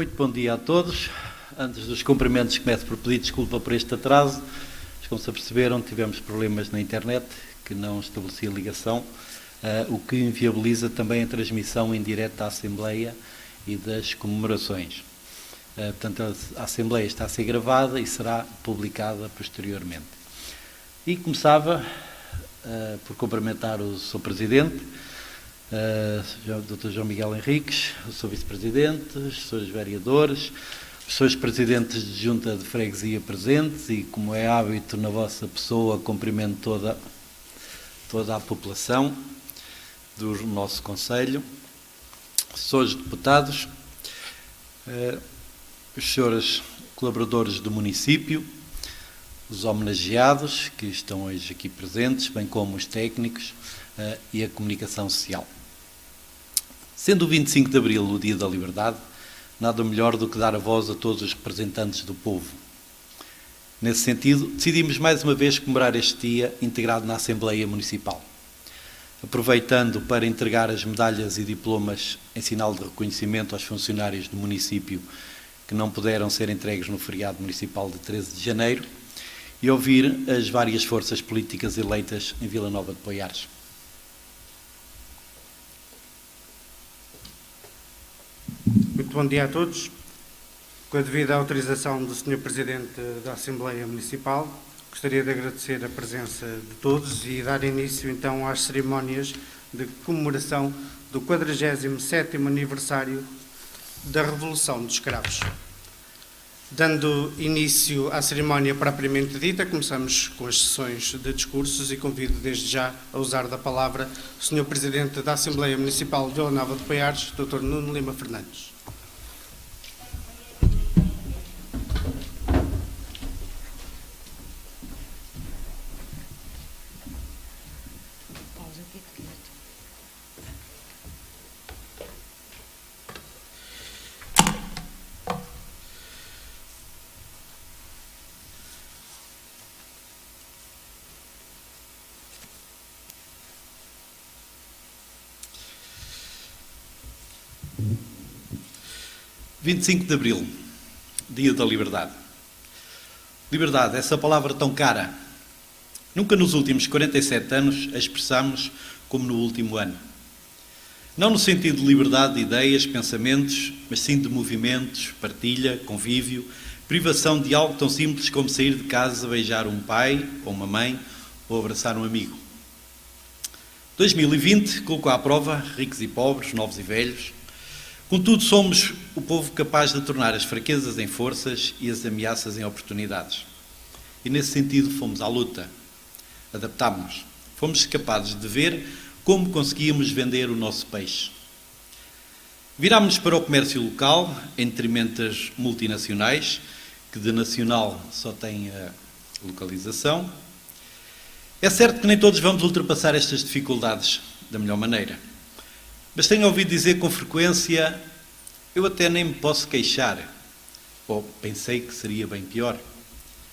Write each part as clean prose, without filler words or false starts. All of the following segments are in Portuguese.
Muito bom dia a todos. Antes dos cumprimentos, começo por pedir desculpa por este atraso. Mas, como se aperceberam, tivemos problemas na internet, que não estabelecia ligação, o que inviabiliza também a transmissão em direto da Assembleia e das comemorações. Portanto, a Assembleia está a ser gravada e será publicada posteriormente. E começava por cumprimentar o Sr. Presidente, o Dr. João Miguel Henriques, o Sr. Vice-Presidente, os Srs. Vereadores, os Srs. Presidentes de Junta de Freguesia presentes e, como é hábito na vossa pessoa, cumprimento toda a população do nosso Conselho, os Srs. Deputados, os Srs. Colaboradores do município, os homenageados que estão hoje aqui presentes, bem como os técnicos e a comunicação social. Sendo o 25 de Abril o Dia da Liberdade, nada melhor do que dar a voz a todos os representantes do povo. Nesse sentido, decidimos mais uma vez comemorar este dia integrado na Assembleia Municipal, aproveitando para entregar as medalhas e diplomas em sinal de reconhecimento aos funcionários do município que não puderam ser entregues no feriado municipal de 13 de janeiro e ouvir as várias forças políticas eleitas em Vila Nova de Poiares. Muito bom dia a todos. Com a devida autorização do Sr. Presidente da Assembleia Municipal, gostaria de agradecer a presença de todos e dar início então às cerimónias de comemoração do 47º aniversário da Revolução dos Cravos. Dando início à cerimónia propriamente dita, começamos com as sessões de discursos e convido desde já a usar da palavra o Sr. Presidente da Assembleia Municipal de Vila Nova de Poiares, Dr. Nuno Lima Fernandes. – 25 de Abril, Dia da Liberdade. Liberdade, essa palavra tão cara. Nunca nos últimos 47 anos a expressamos como no último ano. Não no sentido de liberdade de ideias, pensamentos, mas sim de movimentos, partilha, convívio, privação de algo tão simples como sair de casa, beijar um pai ou uma mãe ou abraçar um amigo. 2020 colocou à prova ricos e pobres, novos e velhos. Contudo, somos o povo capaz de tornar as fraquezas em forças e as ameaças em oportunidades. E nesse sentido fomos à luta, adaptámos-nos, fomos capazes de ver como conseguíamos vender o nosso peixe. Virámos-nos para o comércio local, em detrimento das multinacionais, que de nacional só têm a localização. É certo que nem todos vamos ultrapassar estas dificuldades da melhor maneira. Mas tenho ouvido dizer com frequência, eu até nem me posso queixar, ou pensei que seria bem pior.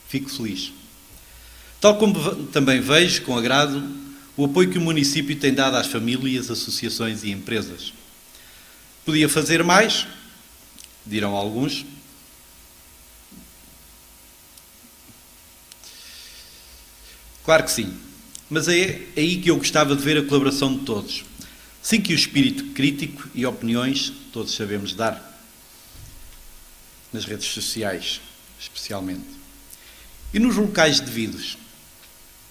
Fico feliz. Tal como também vejo, com agrado, o apoio que o município tem dado às famílias, associações e empresas. Podia fazer mais, dirão alguns. Claro que sim, mas é aí que eu gostava de ver a colaboração de todos. Sim, que o espírito crítico e opiniões todos sabemos dar, nas redes sociais, especialmente. E nos locais devidos,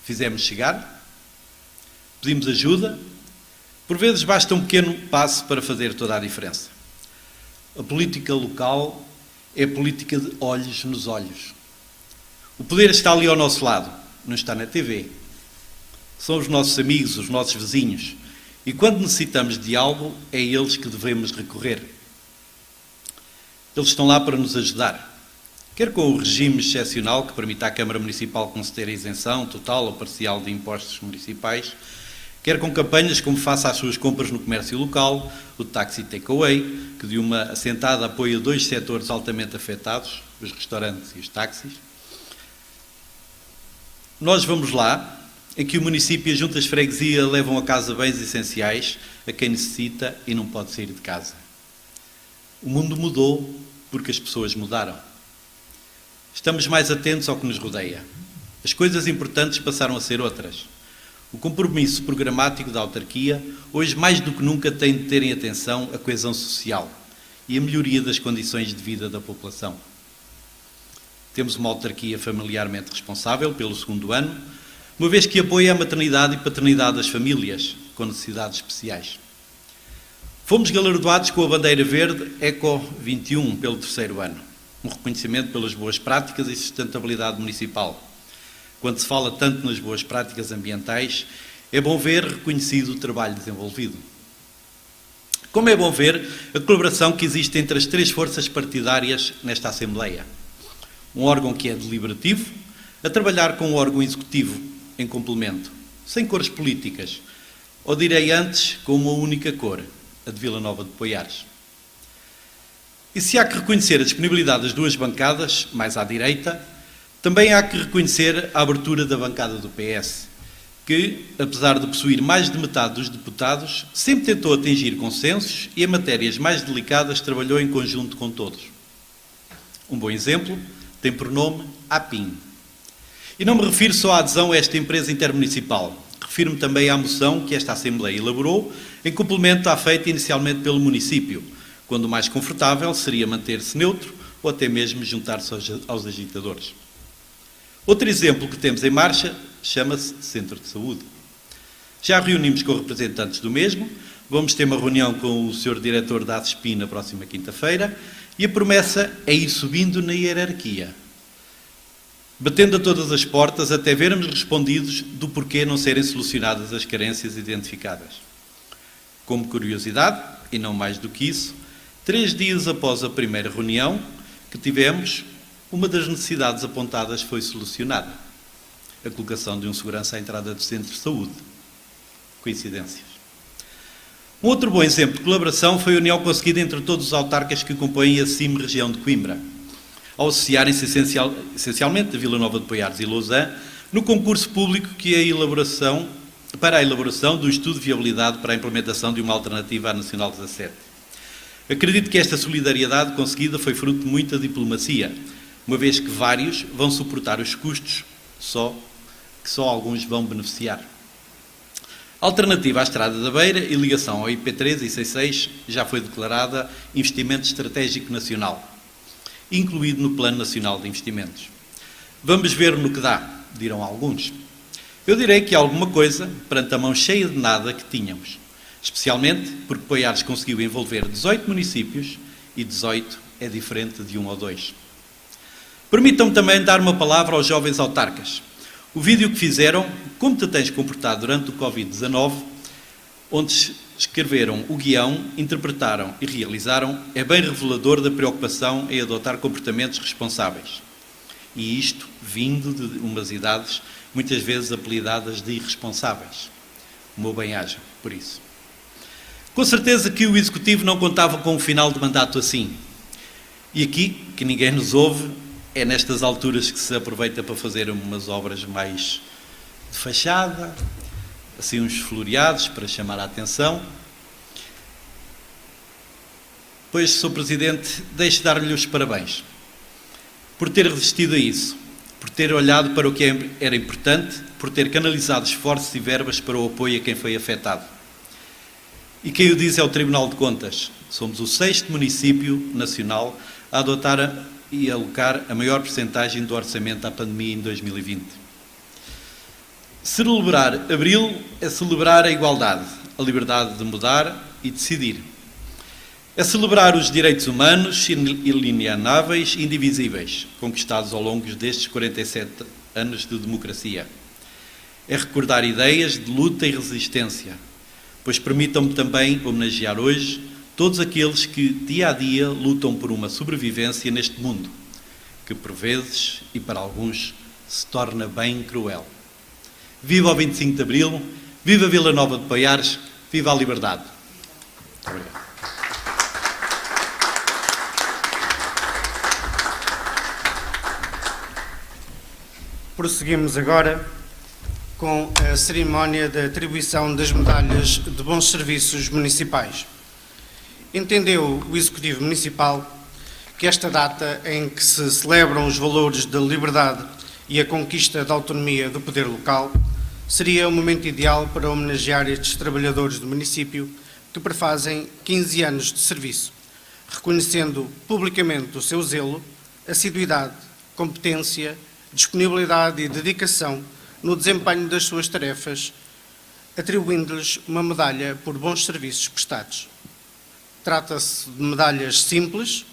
fizemos chegar, pedimos ajuda, por vezes basta um pequeno passo para fazer toda a diferença. A política local é a política de olhos nos olhos. O poder está ali ao nosso lado, não está na TV. São os nossos amigos, os nossos vizinhos. E quando necessitamos de algo, é a eles que devemos recorrer. Eles estão lá para nos ajudar. Quer com o regime excepcional que permite à Câmara Municipal conceder a isenção total ou parcial de impostos municipais, quer com campanhas como Faça as suas compras no comércio local, o Taxi Takeaway, que de uma assentada apoia dois setores altamente afetados, os restaurantes e os táxis. Nós vamos lá, em que o município e as juntas de freguesia levam a casa bens essenciais a quem necessita e não pode sair de casa. O mundo mudou porque as pessoas mudaram. Estamos mais atentos ao que nos rodeia. As coisas importantes passaram a ser outras. O compromisso programático da autarquia, hoje mais do que nunca, tem de ter em atenção a coesão social e a melhoria das condições de vida da população. Temos uma autarquia familiarmente responsável pelo segundo ano, uma vez que apoia a maternidade e paternidade das famílias com necessidades especiais. Fomos galardoados com a bandeira verde Eco 21 pelo terceiro ano, um reconhecimento pelas boas práticas e sustentabilidade municipal. Quando se fala tanto nas boas práticas ambientais, é bom ver reconhecido o trabalho desenvolvido. Como é bom ver a colaboração que existe entre as três forças partidárias nesta Assembleia. Um órgão que é deliberativo, a trabalhar com um órgão executivo em complemento, sem cores políticas, ou direi antes, com uma única cor, a de Vila Nova de Poiares. E se há que reconhecer a disponibilidade das duas bancadas, mais à direita, também há que reconhecer a abertura da bancada do PS, que, apesar de possuir mais de metade dos deputados, sempre tentou atingir consensos e, em matérias mais delicadas, trabalhou em conjunto com todos. Um bom exemplo tem por nome APIM. E não me refiro só à adesão a esta empresa intermunicipal, refiro-me também à moção que esta Assembleia elaborou, em complemento à feita inicialmente pelo município, quando o mais confortável seria manter-se neutro ou até mesmo juntar-se aos agitadores. Outro exemplo que temos em marcha chama-se Centro de Saúde. Já reunimos com representantes do mesmo, vamos ter uma reunião com o Sr. Diretor da ASPI na próxima quinta-feira e a promessa é ir subindo na hierarquia, batendo a todas as portas até vermos respondidos do porquê não serem solucionadas as carências identificadas. Como curiosidade, e não mais do que isso, 3 dias após a primeira reunião que tivemos, uma das necessidades apontadas foi solucionada. A colocação de um segurança à entrada do centro de saúde. Coincidências. Um outro bom exemplo de colaboração foi a união conseguida entre todos os autarcas que compõem a CIM região de Coimbra, ao associarem-se essencialmente de Vila Nova de Poiares e Lousã, no concurso público para a elaboração do estudo de viabilidade para a implementação de uma alternativa à Nacional 17. Acredito que esta solidariedade conseguida foi fruto de muita diplomacia, uma vez que vários vão suportar os custos, que só alguns vão beneficiar. A alternativa à Estrada da Beira e ligação ao IP3 e C6 já foi declarada investimento estratégico nacional, incluído no Plano Nacional de Investimentos. Vamos ver no que dá, dirão alguns. Eu direi que alguma coisa perante a mão cheia de nada que tínhamos, especialmente porque Poiares conseguiu envolver 18 municípios e 18 é diferente de 1 ou 2. Permitam-me também dar uma palavra aos jovens autarcas. O vídeo que fizeram, Como te tens comportado durante o Covid-19, onde escreveram o guião, interpretaram e realizaram, é bem revelador da preocupação em adotar comportamentos responsáveis. E isto vindo de umas idades muitas vezes apelidadas de irresponsáveis. O meu bem-aja, por isso. Com certeza que o Executivo não contava com um final de mandato assim. E aqui, que ninguém nos ouve, é nestas alturas que se aproveita para fazer umas obras mais de fachada, assim uns floreados para chamar a atenção. Pois, Sr. Presidente, deixe dar-lhe os parabéns por ter resistido a isso, por ter olhado para o que era importante, por ter canalizado esforços e verbas para o apoio a quem foi afetado. E quem o diz é o Tribunal de Contas. Somos o 6º município nacional a adotar e alocar a maior percentagem do orçamento à pandemia em 2020. Celebrar Abril é celebrar a igualdade, a liberdade de mudar e decidir. É celebrar os direitos humanos inalienáveis e indivisíveis, conquistados ao longo destes 47 anos de democracia. É recordar ideias de luta e resistência, pois permitam-me também homenagear hoje todos aqueles que, dia a dia, lutam por uma sobrevivência neste mundo, que por vezes, e para alguns, se torna bem cruel. Viva o 25 de Abril, viva Vila Nova de Poiares, viva a liberdade. Muito obrigado. Prosseguimos agora com a cerimónia de atribuição das medalhas de bons serviços municipais. Entendeu o Executivo Municipal que esta data em que se celebram os valores da liberdade e a conquista da autonomia do poder local seria o momento ideal para homenagear estes trabalhadores do município que prefazem 15 anos de serviço, reconhecendo publicamente o seu zelo, assiduidade, competência, disponibilidade e dedicação no desempenho das suas tarefas, atribuindo-lhes uma medalha por bons serviços prestados. Trata-se de medalhas simples,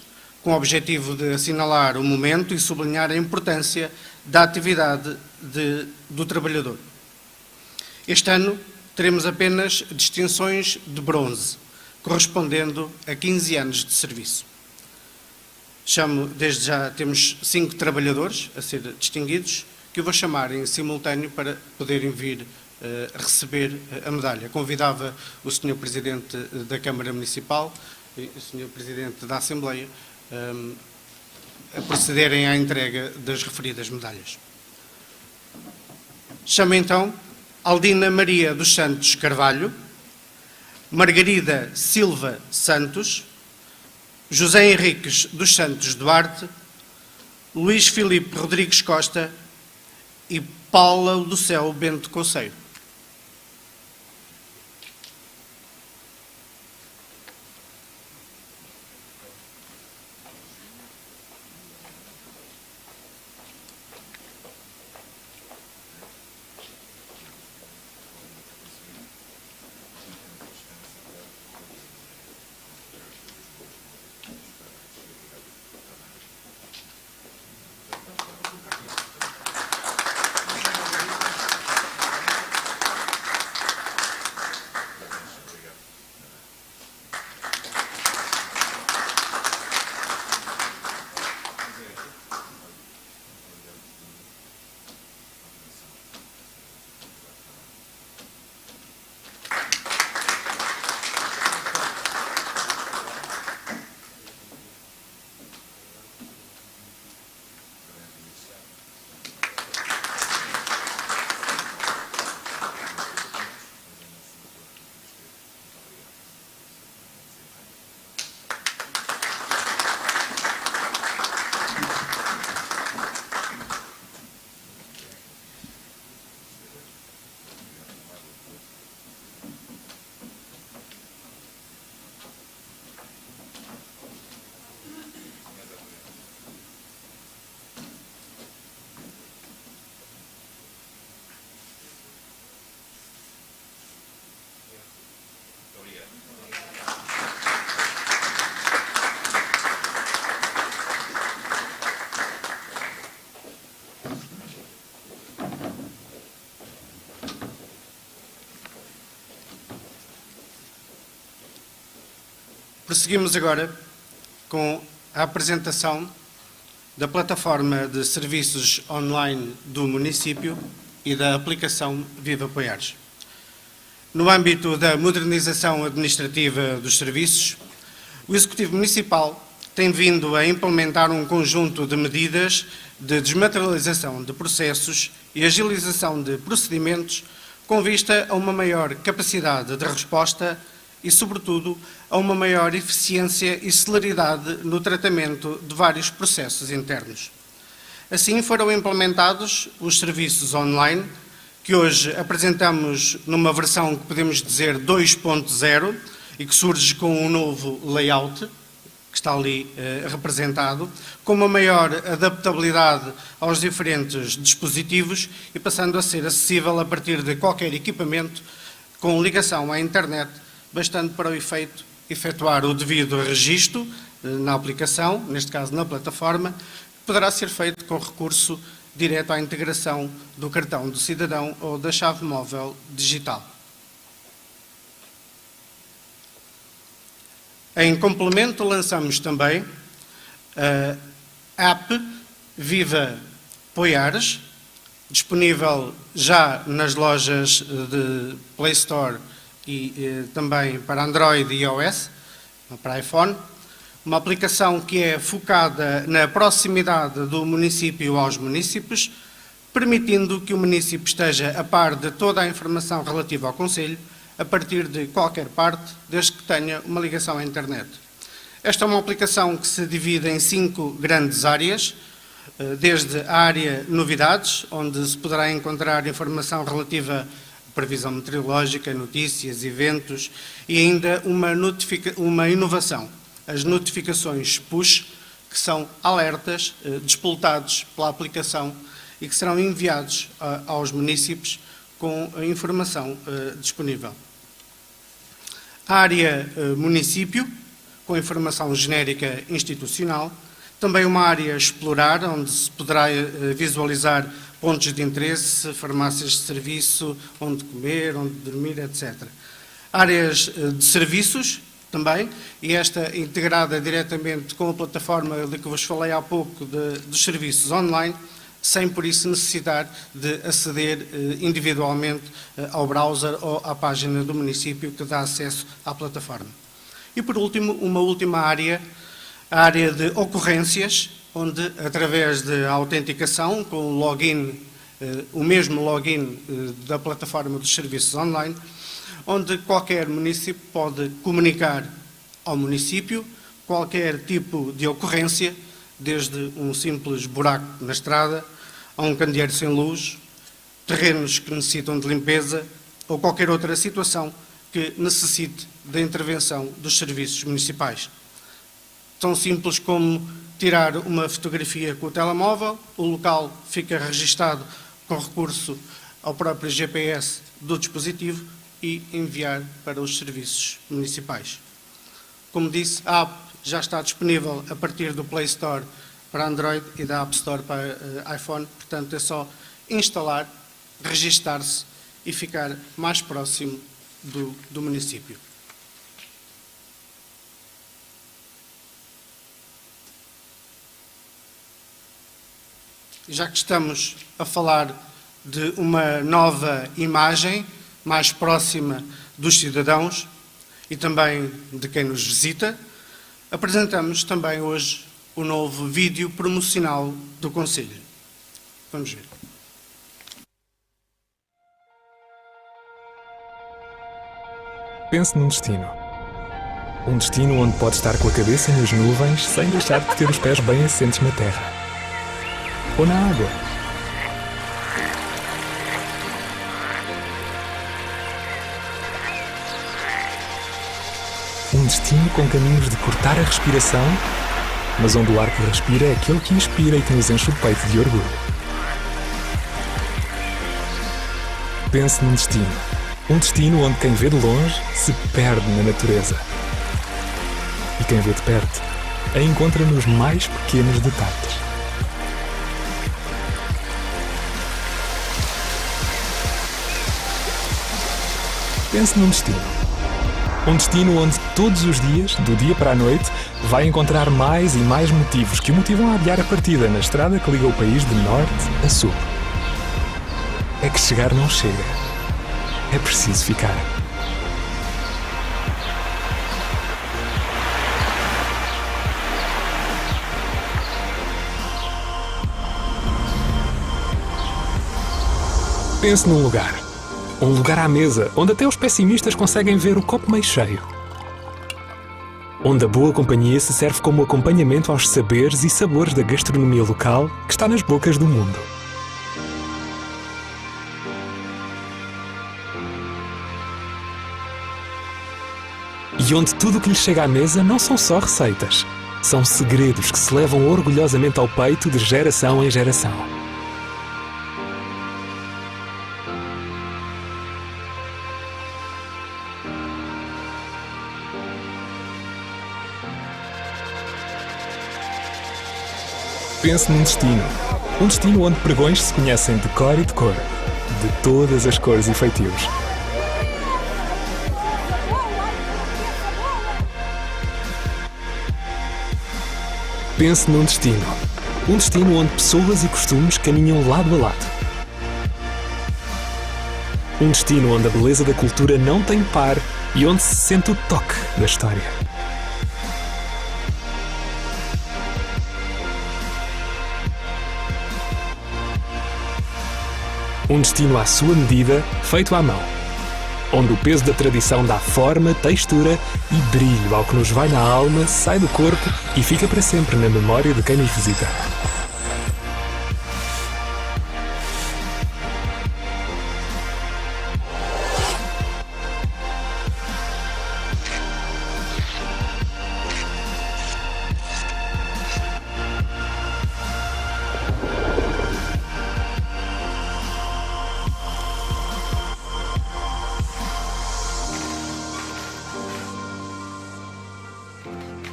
com o objetivo de assinalar o momento e sublinhar a importância da atividade do trabalhador. Este ano teremos apenas distinções de bronze, correspondendo a 15 anos de serviço. Desde já temos 5 trabalhadores a ser distinguidos, que eu vou chamar em simultâneo para poderem vir receber a medalha. Convidava o Sr. Presidente da Câmara Municipal e o Sr. Presidente da Assembleia a procederem à entrega das referidas medalhas. Chamo então Aldina Maria dos Santos Carvalho, Margarida Silva Santos, José Henriques dos Santos Duarte, Luís Filipe Rodrigues Costa e Paula do Céu Bento Conceiro. Prosseguimos agora com a apresentação da plataforma de serviços online do município e da aplicação Viva Poiares. No âmbito da modernização administrativa dos serviços, o Executivo Municipal tem vindo a implementar um conjunto de medidas de desmaterialização de processos e agilização de procedimentos com vista a uma maior capacidade de resposta e, sobretudo, a uma maior eficiência e celeridade no tratamento de vários processos internos. Assim, foram implementados os serviços online, que hoje apresentamos numa versão que podemos dizer 2.0 e que surge com um novo layout, que está ali representado, com uma maior adaptabilidade aos diferentes dispositivos e passando a ser acessível a partir de qualquer equipamento com ligação à internet, bastante para o efeito efetuar o devido registro na aplicação, neste caso na plataforma, que poderá ser feito com recurso direto à integração do cartão do cidadão ou da chave móvel digital. Em complemento, lançamos também a app Viva Poiares, disponível já nas lojas de Play Store e também para Android e iOS, para iPhone, uma aplicação que é focada na proximidade do município aos munícipes, permitindo que o município esteja a par de toda a informação relativa ao concelho, a partir de qualquer parte, desde que tenha uma ligação à internet. Esta é uma aplicação que se divide em 5 grandes áreas, desde a área novidades, onde se poderá encontrar informação relativa à previsão meteorológica, notícias, eventos e ainda uma inovação, as notificações push, que são alertas despoletados pela aplicação e que serão enviados aos munícipes com a informação disponível. A área município, com informação genérica institucional. Também uma área explorar, onde se poderá visualizar pontos de interesse, farmácias de serviço, onde comer, onde dormir, etc. Áreas de serviços também, e esta integrada diretamente com a plataforma de que vos falei há pouco dos serviços online, sem por isso necessitar de aceder individualmente ao browser ou à página do município que dá acesso à plataforma. E por último, uma última área, a área de ocorrências, onde através de autenticação com o login, o mesmo login da plataforma dos serviços online, onde qualquer município pode comunicar ao município qualquer tipo de ocorrência, desde um simples buraco na estrada, a um candeeiro sem luz, terrenos que necessitam de limpeza ou qualquer outra situação que necessite da intervenção dos serviços municipais. Tão simples como tirar uma fotografia com o telemóvel, o local fica registado com recurso ao próprio GPS do dispositivo e enviar para os serviços municipais. Como disse, a app já está disponível a partir do Play Store para Android e da App Store para iPhone, portanto é só instalar, registar-se e ficar mais próximo do município. Já que estamos a falar de uma nova imagem mais próxima dos cidadãos e também de quem nos visita, apresentamos também hoje o novo vídeo promocional do Conselho. Vamos ver. Pense num destino. Um destino onde pode estar com a cabeça nas nuvens sem deixar de ter os pés bem assentes na terra. Ou na água. Um destino com caminhos de cortar a respiração, mas onde o ar que respira é aquele que inspira e que nos enche o peito de orgulho. Pense num destino. Um destino onde quem vê de longe se perde na natureza. E quem vê de perto a encontra nos mais pequenos detalhes. Pense num destino. Um destino onde todos os dias, do dia para a noite, vai encontrar mais e mais motivos que o motivam a adiar a partida na estrada que liga o país de norte a sul. É que chegar não chega. É preciso ficar. Pense num lugar. Um lugar à mesa, onde até os pessimistas conseguem ver o copo meio cheio. Onde a boa companhia se serve como acompanhamento aos saberes e sabores da gastronomia local que está nas bocas do mundo. E onde tudo o que lhe chega à mesa não são só receitas. São segredos que se levam orgulhosamente ao peito de geração em geração. Pense num destino. Um destino onde pregões se conhecem de cor e de cor. De todas as cores e feitios. Pense num destino. Um destino onde pessoas e costumes caminham lado a lado. Um destino onde a beleza da cultura não tem par e onde se sente o toque da história. Um destino à sua medida, feito à mão. onde o peso da tradição dá forma, textura e brilho ao que nos vai na alma, sai do corpo e fica para sempre na memória de quem nos visita.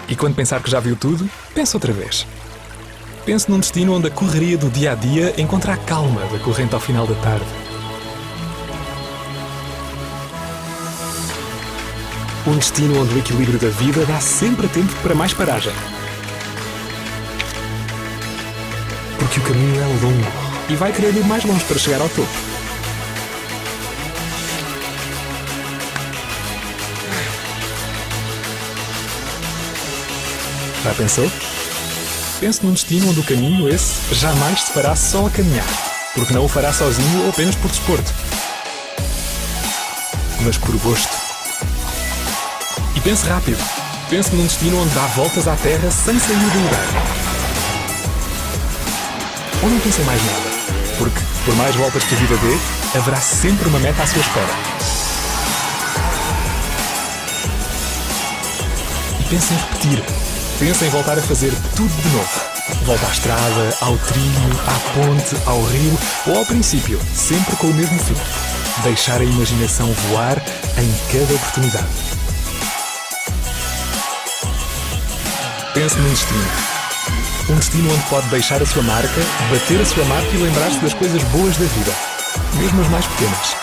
E quando pensar que já viu tudo, pense outra vez. Pense num destino onde a correria do dia-a-dia encontra a calma da corrente ao final da tarde. Um destino onde o equilíbrio da vida dá sempre tempo para mais paragem. Porque o caminho é longo e vai querer ir mais longe para chegar ao topo. Já pensou? Pense num destino onde o caminho esse jamais se fará só a caminhar, porque não o fará sozinho ou apenas por desporto, mas por gosto. E pense rápido. Pense num destino onde dá voltas à terra sem sair do lugar. Ou não pense em mais nada, porque, por mais voltas que a vida dê, haverá sempre uma meta à sua espera. E pense em repetir. Pense em voltar a fazer tudo de novo. Volta à estrada, ao trilho, à ponte, ao rio ou ao princípio, sempre com o mesmo fim. Deixar a imaginação voar em cada oportunidade. Pense num destino. Um destino onde pode deixar a sua marca, bater a sua marca e lembrar-se das coisas boas da vida, mesmo as mais pequenas.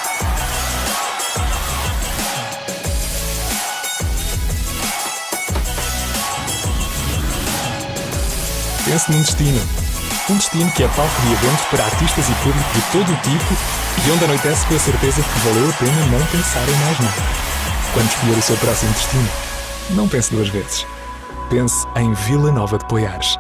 Pense num destino. Um destino que é palco de eventos para artistas e público de todo o tipo e onde anoitece com a certeza de que valeu a pena não pensar em mais nada. Quando escolher o seu próximo destino, não pense duas vezes. Pense em Vila Nova de Poiares.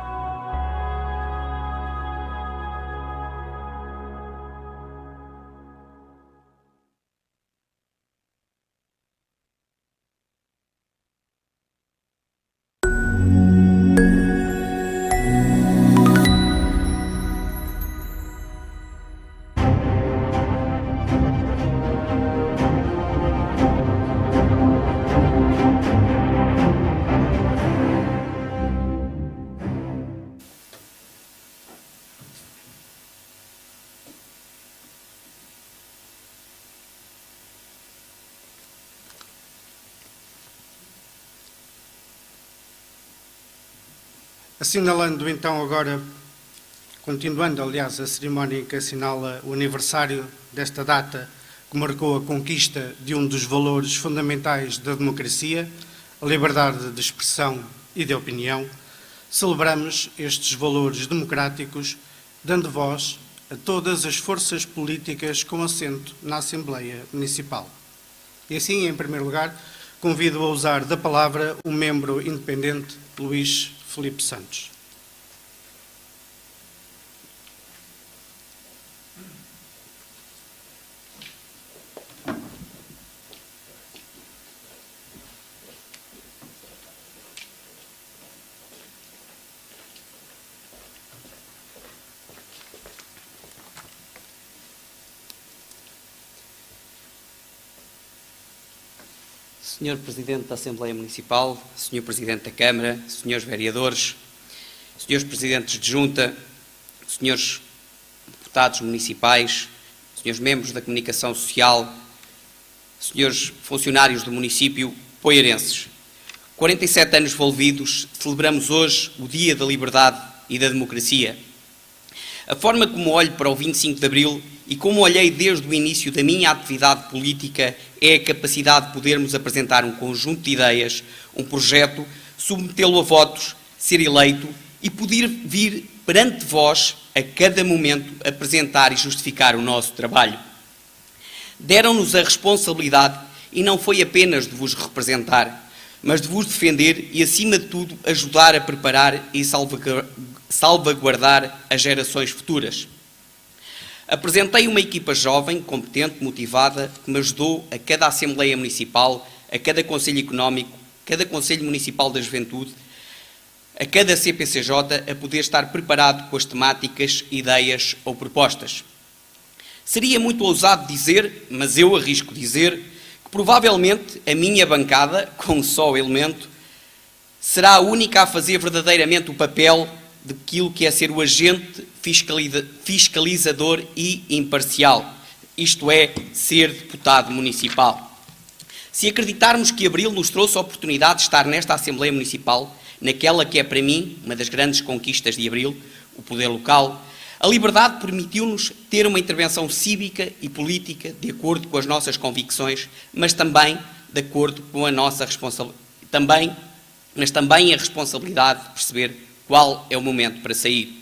Assinalando então agora, continuando aliás a cerimónia em que assinala o aniversário desta data que marcou a conquista de um dos valores fundamentais da democracia, a liberdade de expressão e de opinião, celebramos estes valores democráticos dando voz a todas as forças políticas com assento na Assembleia Municipal. E assim, em primeiro lugar, convido a usar da palavra o membro independente Luís Filipe Santos. Senhor Presidente da Assembleia Municipal, Senhor Presidente da Câmara, Senhores Vereadores, Senhores Presidentes de Junta, Senhores Deputados Municipais, Senhores Membros da Comunicação Social, Senhores Funcionários do Município, poiarenses. 47 anos envolvidos, celebramos hoje o Dia da Liberdade e da Democracia. A forma como olho para o 25 de Abril e como olhei desde o início da minha atividade política é a capacidade de podermos apresentar um conjunto de ideias, um projeto, submetê-lo a votos, ser eleito e poder vir perante vós, a cada momento, apresentar e justificar o nosso trabalho. Deram-nos a responsabilidade e não foi apenas de vos representar, mas de vos defender e, acima de tudo, ajudar a preparar e salvaguardar as gerações futuras. Apresentei uma equipa jovem, competente, motivada, que me ajudou a cada Assembleia Municipal, a cada Conselho Económico, cada Conselho Municipal da Juventude, a cada CPCJ, a poder estar preparado com as temáticas, ideias ou propostas. Seria muito ousado dizer, mas eu arrisco dizer, que provavelmente a minha bancada, com um só elemento, será a única a fazer verdadeiramente o papel daquilo que é ser o agente fiscalizador e imparcial, isto é, ser deputado municipal. Se acreditarmos que Abril nos trouxe a oportunidade de estar nesta Assembleia Municipal, naquela que é para mim uma das grandes conquistas de Abril, o poder local, a liberdade permitiu-nos ter uma intervenção cívica e política de acordo com as nossas convicções, mas também de acordo com a nossa responsabilidade, mas também a responsabilidade de perceber qual é o momento para sair.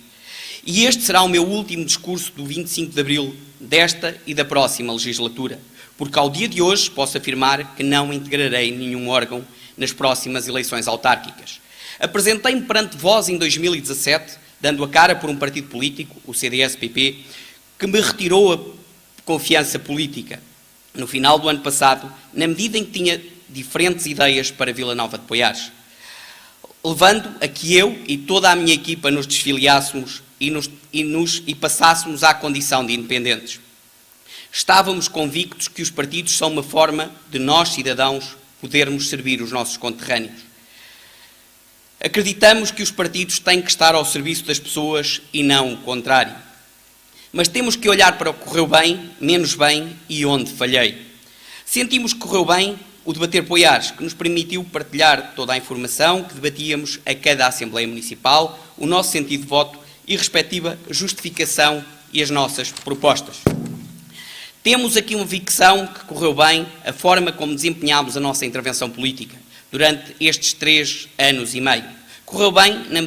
E este será o meu último discurso do 25 de Abril desta e da próxima legislatura, porque ao dia de hoje posso afirmar que não integrarei nenhum órgão nas próximas eleições autárquicas. Apresentei-me perante vós em 2017, dando a cara por um partido político, o CDS-PP, que me retirou a confiança política no final do ano passado, na medida em que tinha diferentes ideias para Vila Nova de Poiares, levando a que eu e toda a minha equipa nos desfiliássemos e passássemos à condição de independentes. Estávamos convictos que os partidos são uma forma de nós, cidadãos, podermos servir os nossos conterrâneos. Acreditamos que os partidos têm que estar ao serviço das pessoas e não o contrário. Mas temos que olhar para o que correu bem, menos bem e onde falhei. Sentimos que correu bem o Debater Poiares, que nos permitiu partilhar toda a informação que debatíamos a cada Assembleia Municipal, o nosso sentido de voto e respectiva justificação e as nossas propostas. Temos aqui uma convicção que correu bem a forma como desempenhámos a nossa intervenção política durante estes 3 anos e meio. Correu bem na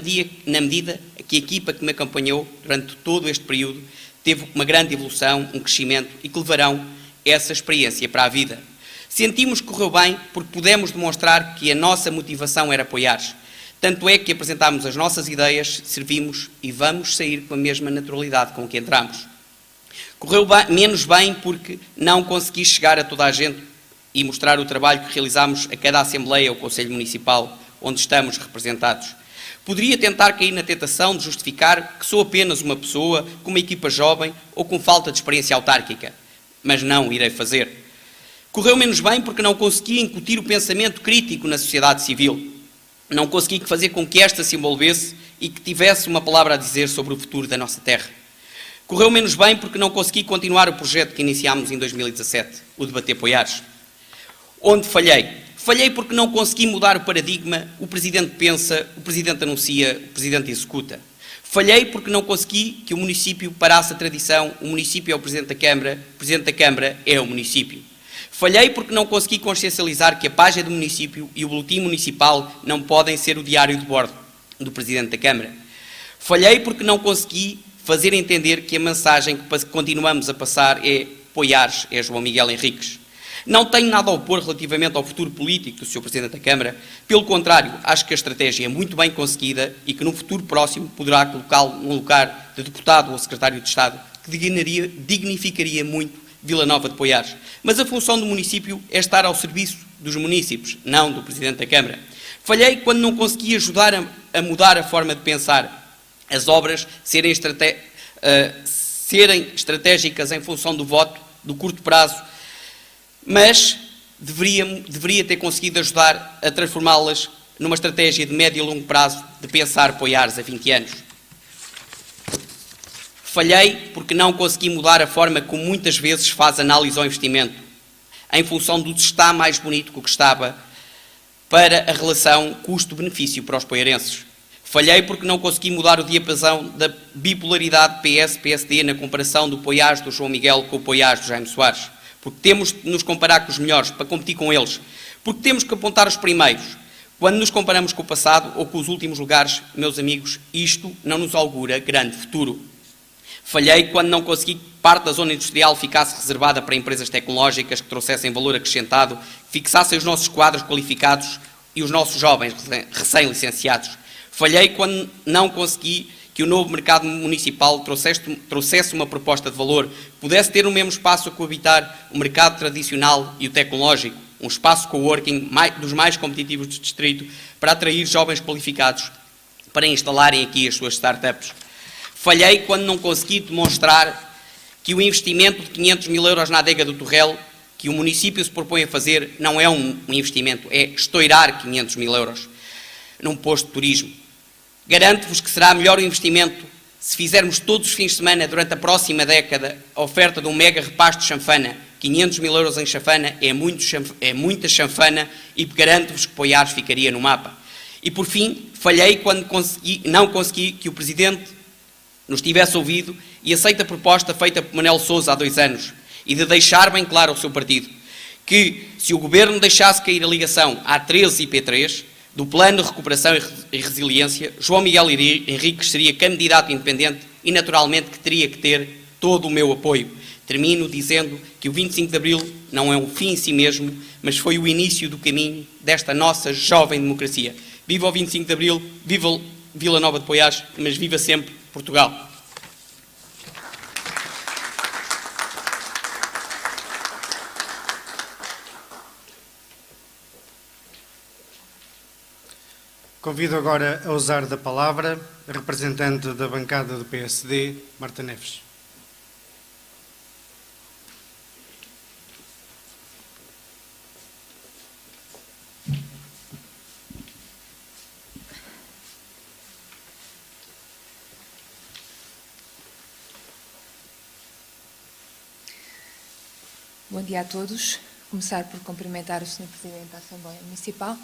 medida que a equipa que me acompanhou durante todo este período teve uma grande evolução, um crescimento e que levarão essa experiência para a vida. Sentimos que correu bem porque pudemos demonstrar que a nossa motivação era Poiares. Tanto é que apresentámos as nossas ideias, servimos e vamos sair com a mesma naturalidade com que entramos. Correu bem, menos bem porque não consegui chegar a toda a gente e mostrar o trabalho que realizámos a cada Assembleia ou Conselho Municipal onde estamos representados. Poderia tentar cair na tentação de justificar que sou apenas uma pessoa com uma equipa jovem ou com falta de experiência autárquica, mas não o irei fazer. Correu menos bem porque não consegui incutir o pensamento crítico na sociedade civil. Não consegui fazer com que esta se envolvesse e que tivesse uma palavra a dizer sobre o futuro da nossa terra. Correu menos bem porque não consegui continuar o projeto que iniciámos em 2017, o Debater Poiares. Onde falhei? Falhei porque não consegui mudar o paradigma, o Presidente pensa, o Presidente anuncia, o Presidente executa. Falhei porque não consegui que o município parasse a tradição, o município é o Presidente da Câmara é o município. Falhei porque não consegui consciencializar que a página do município e o boletim municipal não podem ser o diário de bordo do Presidente da Câmara. Falhei porque não consegui fazer entender que a mensagem que continuamos a passar é Poiares, é João Miguel Henriques. Não tenho nada a opor relativamente ao futuro político do Sr. Presidente da Câmara. Pelo contrário, acho que a estratégia é muito bem conseguida e que no futuro próximo poderá colocá-lo num lugar de deputado ou secretário de Estado que dignificaria muito Vila Nova de Poiares. Mas a função do município é estar ao serviço dos munícipes, não do Presidente da Câmara. Falhei quando não consegui ajudar a mudar a forma de pensar, as obras serem estratégicas em função do voto, do curto prazo, mas deveria ter conseguido ajudar a transformá-las numa estratégia de médio e longo prazo de pensar Poiares a 20 anos. Falhei porque não consegui mudar a forma como muitas vezes faz análise ao investimento, em função do que está mais bonito que o que estava, para a relação custo-benefício para os poiarenses. Falhei porque não consegui mudar o diapasão da bipolaridade PS-PSD na comparação do Poiares do João Miguel com o Poiares do Jaime Soares. Porque temos de nos comparar com os melhores para competir com eles. Porque temos que apontar os primeiros. Quando nos comparamos com o passado ou com os últimos lugares, meus amigos, isto não nos augura grande futuro. Falhei quando não consegui que parte da zona industrial ficasse reservada para empresas tecnológicas que trouxessem valor acrescentado, que fixassem os nossos quadros qualificados e os nossos jovens recém-licenciados. Falhei quando não consegui que o novo mercado municipal trouxesse uma proposta de valor que pudesse ter o mesmo espaço a coabitar o mercado tradicional e o tecnológico, um espaço coworking dos mais competitivos do distrito para atrair jovens qualificados para instalarem aqui as suas startups. Falhei quando não consegui demonstrar que o investimento de 500 mil euros na adega do Torrel, que o município se propõe a fazer, não é um investimento, é estourar 500 mil euros num posto de turismo. Garanto-vos que será melhor o investimento se fizermos todos os fins de semana, durante a próxima década, a oferta de um mega repasto de chanfana. 500 mil euros em chanfana é muita chanfana e garanto-vos que Poiares ficaria no mapa. E, por fim, falhei quando não consegui que o Presidente nos tivesse ouvido e aceite a proposta feita por Manuel Sousa há 2 anos e de deixar bem claro ao seu partido que, se o Governo deixasse cair a ligação A13 e P3 do Plano de Recuperação e Resiliência, João Miguel Henriques seria candidato independente e, naturalmente, que teria que ter todo o meu apoio. Termino dizendo que o 25 de Abril não é um fim em si mesmo, mas foi o início do caminho desta nossa jovem democracia. Viva o 25 de Abril, viva Vila Nova de Poiares, mas viva sempre Portugal. Convido agora a usar da palavra a representante da bancada do PSD, Marta Neves. Bom dia a todos. Começar por cumprimentar o Sr. Presidente da Assembleia Municipal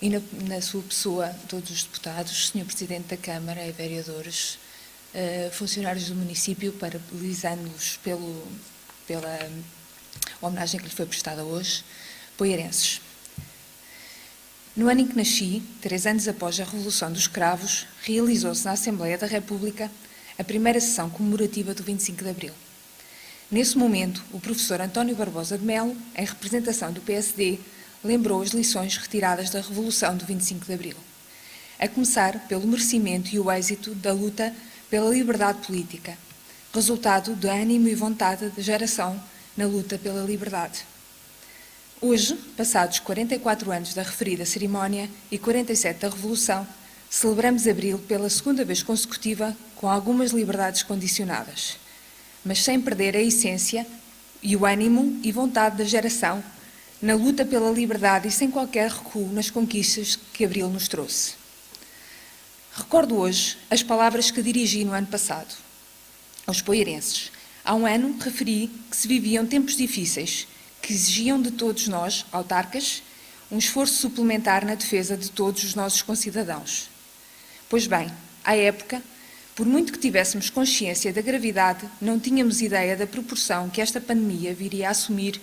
e, na sua pessoa, todos os deputados, Sr. Presidente da Câmara e vereadores, funcionários do município, parabenizando-os pela homenagem que lhe foi prestada hoje, poiarenses. No ano em que nasci, 3 anos após a Revolução dos Cravos, realizou-se na Assembleia da República a primeira sessão comemorativa do 25 de Abril. Nesse momento, o professor António Barbosa de Melo, em representação do PSD, lembrou as lições retiradas da Revolução do 25 de Abril, a começar pelo merecimento e o êxito da luta pela liberdade política, resultado de ânimo e vontade de geração na luta pela liberdade. Hoje, passados 44 anos da referida cerimónia e 47 da Revolução, celebramos Abril pela 2ª vez consecutiva com algumas liberdades condicionadas, mas sem perder a essência e o ânimo e vontade da geração na luta pela liberdade e sem qualquer recuo nas conquistas que Abril nos trouxe. Recordo hoje as palavras que dirigi no ano passado aos poiarenses. Há um ano referi que se viviam tempos difíceis que exigiam de todos nós, autarcas, um esforço suplementar na defesa de todos os nossos concidadãos. Pois bem, à época, por muito que tivéssemos consciência da gravidade, não tínhamos ideia da proporção que esta pandemia viria a assumir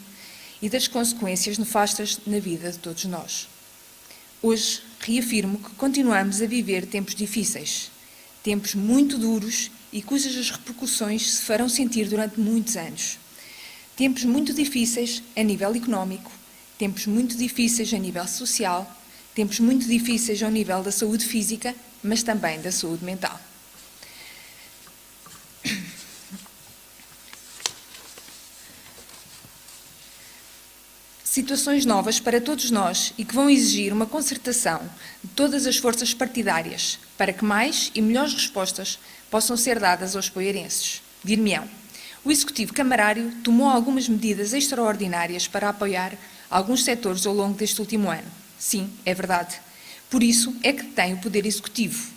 e das consequências nefastas na vida de todos nós. Hoje, reafirmo que continuamos a viver tempos difíceis, tempos muito duros e cujas repercussões se farão sentir durante muitos anos. Tempos muito difíceis a nível económico, tempos muito difíceis a nível social, tempos muito difíceis ao nível da saúde física, mas também da saúde mental. Situações novas para todos nós e que vão exigir uma concertação de todas as forças partidárias para que mais e melhores respostas possam ser dadas aos poiarenses. Dir-me-ão, o Executivo Camarário tomou algumas medidas extraordinárias para apoiar alguns setores ao longo deste último ano. Sim, é verdade. Por isso é que tem o Poder Executivo.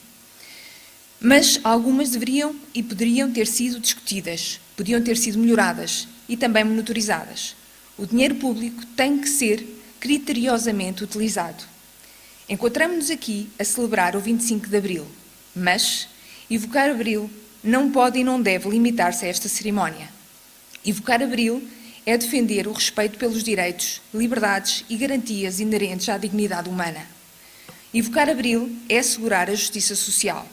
Mas algumas deveriam e poderiam ter sido discutidas, podiam ter sido melhoradas e também monitorizadas. O dinheiro público tem que ser criteriosamente utilizado. Encontramos-nos aqui a celebrar o 25 de Abril, mas evocar Abril não pode e não deve limitar-se a esta cerimónia. Evocar Abril é defender o respeito pelos direitos, liberdades e garantias inerentes à dignidade humana. Evocar Abril é assegurar a justiça social.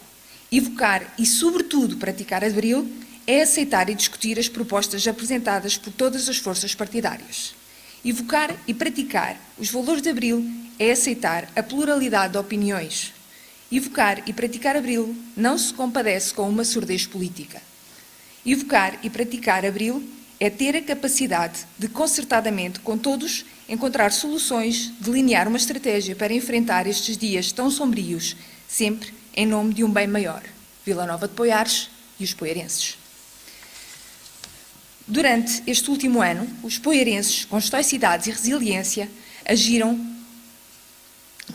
Evocar e, sobretudo, praticar Abril é aceitar e discutir as propostas apresentadas por todas as forças partidárias. Evocar e praticar os valores de Abril é aceitar a pluralidade de opiniões. Evocar e praticar Abril não se compadece com uma surdez política. Evocar e praticar Abril é ter a capacidade de, concertadamente com todos, encontrar soluções, delinear uma estratégia para enfrentar estes dias tão sombrios, sempre em nome de um bem maior, Vila Nova de Poiares e os poiarenses. Durante este último ano, os poiarenses, com estoicidade e resiliência, agiram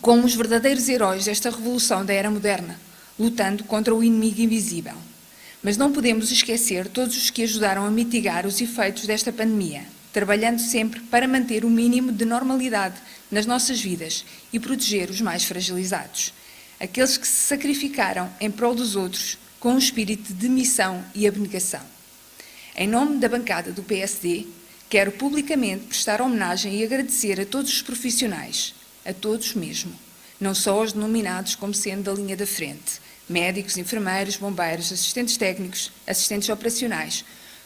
como os verdadeiros heróis desta revolução da era moderna, lutando contra o inimigo invisível. Mas não podemos esquecer todos os que ajudaram a mitigar os efeitos desta pandemia, trabalhando sempre para manter o mínimo de normalidade nas nossas vidas e proteger os mais fragilizados. Aqueles que se sacrificaram em prol dos outros com um espírito de missão e abnegação. Em nome da bancada do PSD, quero publicamente prestar homenagem e agradecer a todos os profissionais, a todos mesmo, não só aos denominados como sendo da linha da frente, médicos, enfermeiros, bombeiros, assistentes técnicos, assistentes operacionais,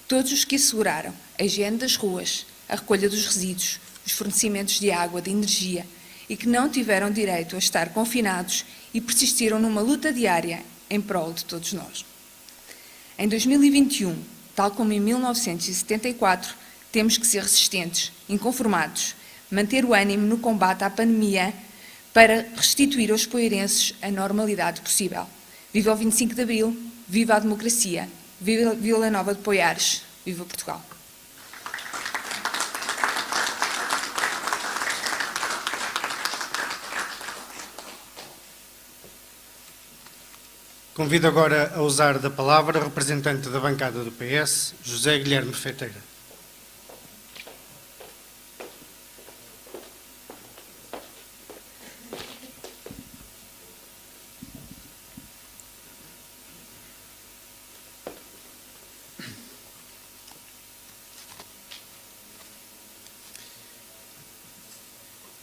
todos os que asseguraram a higiene das ruas, a recolha dos resíduos, os fornecimentos de água, de energia e que não tiveram direito a estar confinados e persistiram numa luta diária em prol de todos nós. Em 2021, tal como em 1974, temos que ser resistentes, inconformados, manter o ânimo no combate à pandemia para restituir aos poiarenses a normalidade possível. Viva o 25 de Abril, viva a democracia, viva Vila Nova de Poiares, viva Portugal. Convido agora a usar da palavra o representante da bancada do PS, José Guilherme Feiteira.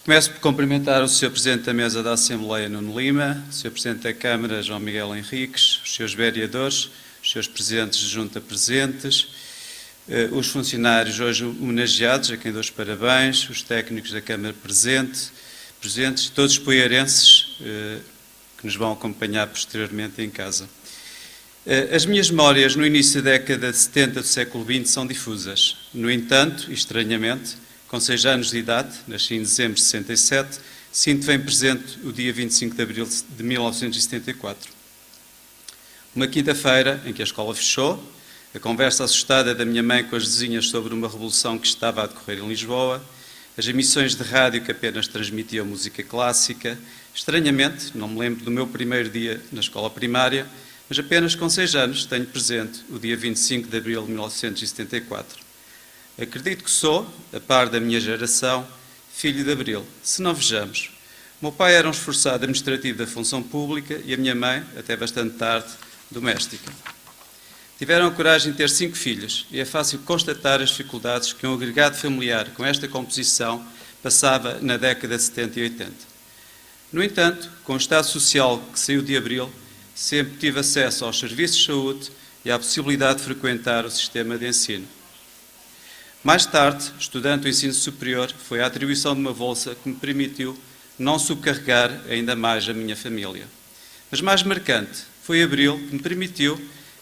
Começo por cumprimentar o Sr. Presidente da Mesa da Assembleia, Nuno Lima, o Sr. Presidente da Câmara, João Miguel Henriques, os Srs. Vereadores, os Srs. Presidentes de Junta presentes, os funcionários hoje homenageados, a quem dou os parabéns, os técnicos da Câmara presentes, todos os poiarenses que nos vão acompanhar posteriormente em casa. As minhas memórias no início da década de 70 do século XX são difusas. No entanto, estranhamente, com 6 anos de idade, nasci em dezembro de 67, sinto bem presente o dia 25 de abril de 1974. Uma quinta-feira em que a escola fechou, a conversa assustada da minha mãe com as vizinhas sobre uma revolução que estava a decorrer em Lisboa, as emissões de rádio que apenas transmitiam música clássica. Estranhamente, não me lembro do meu primeiro dia na escola primária, mas apenas com 6 anos tenho presente o dia 25 de abril de 1974. Acredito que sou, a par da minha geração, filho de Abril. Se não vejamos, o meu pai era um esforçado administrativo da função pública e a minha mãe, até bastante tarde, doméstica. Tiveram a coragem de ter 5 filhos e é fácil constatar as dificuldades que um agregado familiar com esta composição passava na década de 70 e 80. No entanto, com o estado social que saiu de Abril, sempre tive acesso aos serviços de saúde e à possibilidade de frequentar o sistema de ensino. Mais tarde, estudante do ensino superior, foi a atribuição de uma bolsa que me permitiu não subcarregar ainda mais a minha família. Mas mais marcante foi Abril que me permitiu,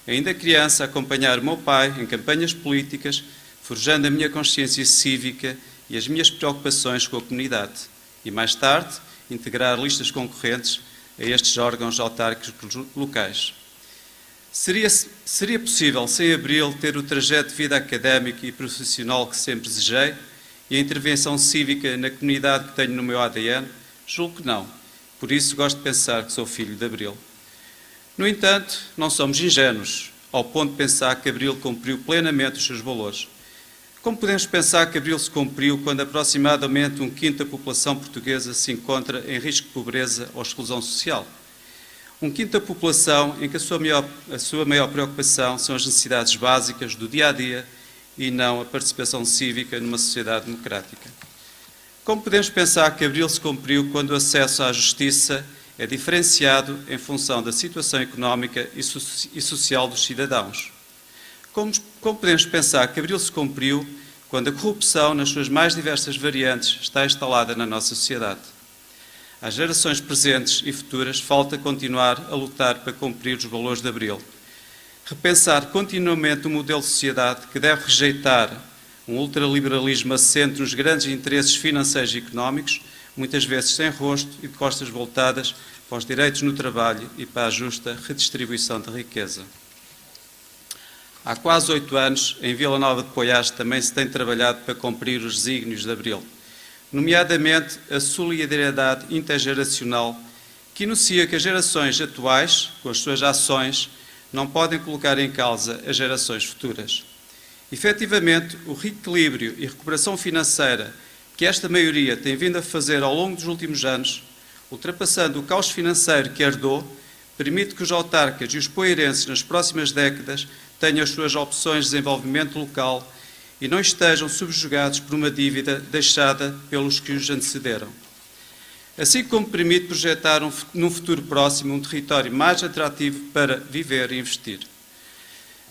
ainda criança, acompanhar o meu pai em campanhas políticas, forjando a minha consciência cívica e as minhas preocupações com a comunidade. E mais tarde, integrar listas concorrentes a estes órgãos autárquicos locais. Seria possível, sem Abril, ter o trajeto de vida académica e profissional que sempre desejei e a intervenção cívica na comunidade que tenho no meu ADN? Julgo que não. Por isso gosto de pensar que sou filho de Abril. No entanto, não somos ingênuos, ao ponto de pensar que Abril cumpriu plenamente os seus valores. Como podemos pensar que Abril se cumpriu quando aproximadamente 1/5 da população portuguesa se encontra em risco de pobreza ou exclusão social? 1/5 da população em que a sua maior preocupação são as necessidades básicas do dia-a-dia e não a participação cívica numa sociedade democrática. Como podemos pensar que Abril se cumpriu quando o acesso à justiça é diferenciado em função da situação económica e social dos cidadãos? Como podemos pensar que Abril se cumpriu quando a corrupção, nas suas mais diversas variantes, está instalada na nossa sociedade? Às gerações presentes e futuras, falta continuar a lutar para cumprir os valores de Abril. Repensar continuamente o modelo de sociedade que deve rejeitar um ultraliberalismo assente nos grandes interesses financeiros e económicos, muitas vezes sem rosto e de costas voltadas para os direitos no trabalho e para a justa redistribuição da riqueza. Há quase 8 anos, em Vila Nova de Poiares, também se tem trabalhado para cumprir os desígnios de Abril, nomeadamente a solidariedade intergeracional, que enuncia que as gerações atuais, com as suas ações, não podem colocar em causa as gerações futuras. Efetivamente, o reequilíbrio e recuperação financeira que esta maioria tem vindo a fazer ao longo dos últimos anos, ultrapassando o caos financeiro que herdou, permite que os autarcas e os poeirenses nas próximas décadas tenham as suas opções de desenvolvimento local e não estejam subjugados por uma dívida deixada pelos que os antecederam. Assim como permite projetar num futuro próximo um território mais atrativo para viver e investir.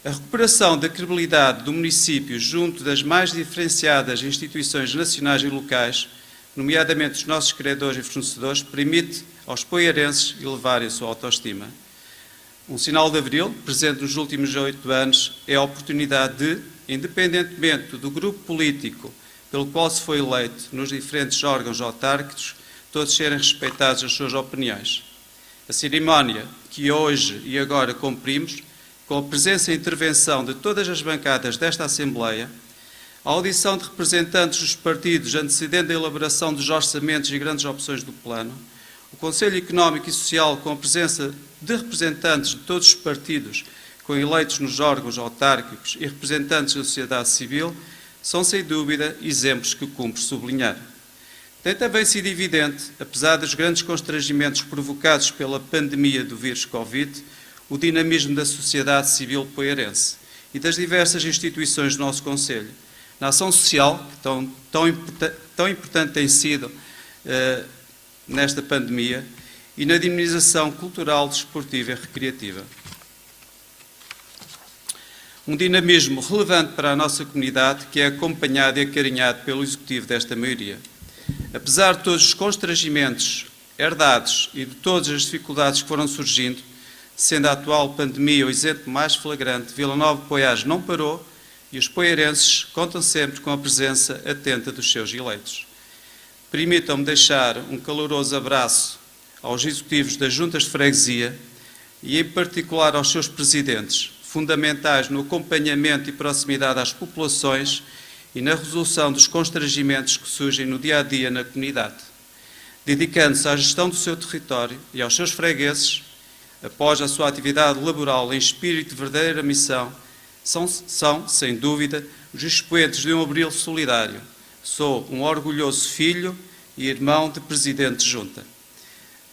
A recuperação da credibilidade do município junto das mais diferenciadas instituições nacionais e locais, nomeadamente os nossos credores e fornecedores, permite aos poiarenses elevarem a sua autoestima. Um sinal de Abril, presente nos últimos 8 anos, é a oportunidade de, independentemente do grupo político pelo qual se foi eleito nos diferentes órgãos autárquicos, todos serem respeitados as suas opiniões. A cerimónia que hoje e agora cumprimos, com a presença e intervenção de todas as bancadas desta Assembleia, a audição de representantes dos partidos antecedendo a elaboração dos orçamentos e grandes opções do plano, o Conselho Económico e Social com a presença de representantes de todos os partidos, com eleitos nos órgãos autárquicos e representantes da sociedade civil, são sem dúvida exemplos que cumpre sublinhar. Tem também sido evidente, apesar dos grandes constrangimentos provocados pela pandemia do vírus Covid, o dinamismo da sociedade civil poeirense e das diversas instituições do nosso Conselho, na ação social, que tão importante tem sido nesta pandemia, e na dinamização cultural, desportiva e recreativa. Um dinamismo relevante para a nossa comunidade, que é acompanhado e acarinhado pelo Executivo desta maioria. Apesar de todos os constrangimentos herdados e de todas as dificuldades que foram surgindo, sendo a atual pandemia o exemplo mais flagrante, Vila Nova de Poiares não parou e os poiarenses contam sempre com a presença atenta dos seus eleitos. Permitam-me deixar um caloroso abraço aos executivos das juntas de freguesia e, em particular, aos seus presidentes, fundamentais no acompanhamento e proximidade às populações e na resolução dos constrangimentos que surgem no dia-a-dia na comunidade, dedicando-se à gestão do seu território e aos seus fregueses, após a sua atividade laboral em espírito de verdadeira missão, são, sem dúvida, os expoentes de um Abril solidário. Sou um orgulhoso filho e irmão de Presidente de Junta.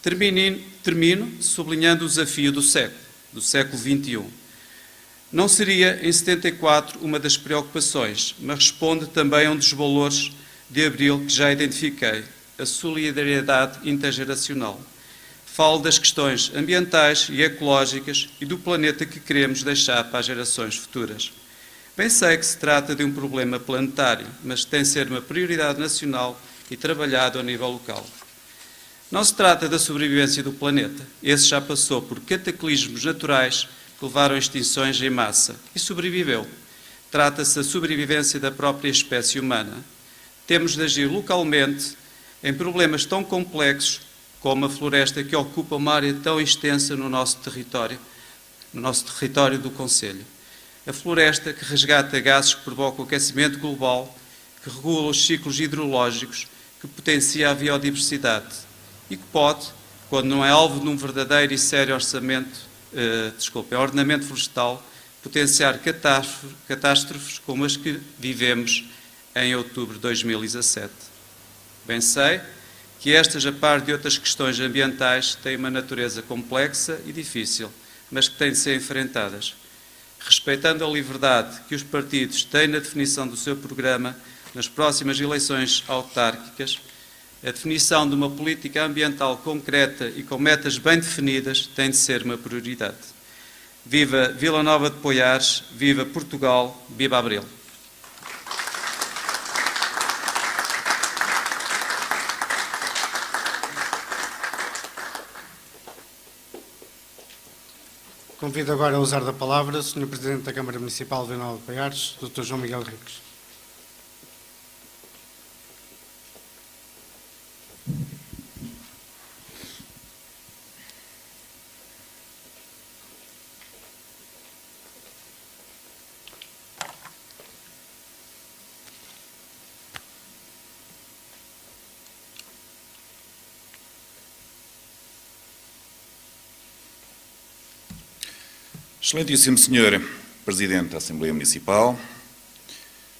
Termino sublinhando o desafio do século XXI. Não seria, em 74, uma das preocupações, mas responde também a um dos valores de Abril que já identifiquei, a solidariedade intergeracional. Falo das questões ambientais e ecológicas e do planeta que queremos deixar para as gerações futuras. Bem sei que se trata de um problema planetário, mas tem de ser uma prioridade nacional e trabalhado a nível local. Não se trata da sobrevivência do planeta. Esse já passou por cataclismos naturais que levaram a extinções em massa e sobreviveu. Trata-se da sobrevivência da própria espécie humana. Temos de agir localmente em problemas tão complexos como a floresta que ocupa uma área tão extensa no nosso território do Concelho. A floresta que resgata gases que provocam o aquecimento global, que regula os ciclos hidrológicos, que potencia a biodiversidade e que pode, quando não é alvo de um verdadeiro e sério ordenamento florestal, potenciar catástrofes como as que vivemos em outubro de 2017. Bem sei que estas, a par de outras questões ambientais, têm uma natureza complexa e difícil, mas que têm de ser enfrentadas. Respeitando a liberdade que os partidos têm na definição do seu programa nas próximas eleições autárquicas, a definição de uma política ambiental concreta e com metas bem definidas tem de ser uma prioridade. Viva Vila Nova de Poiares, viva Portugal, viva Abril! Convido agora a usar da palavra o Sr. Presidente da Câmara Municipal de Vila Nova de Paiares, Dr. João Miguel Henriques. Excelentíssimo Senhor Presidente da Assembleia Municipal,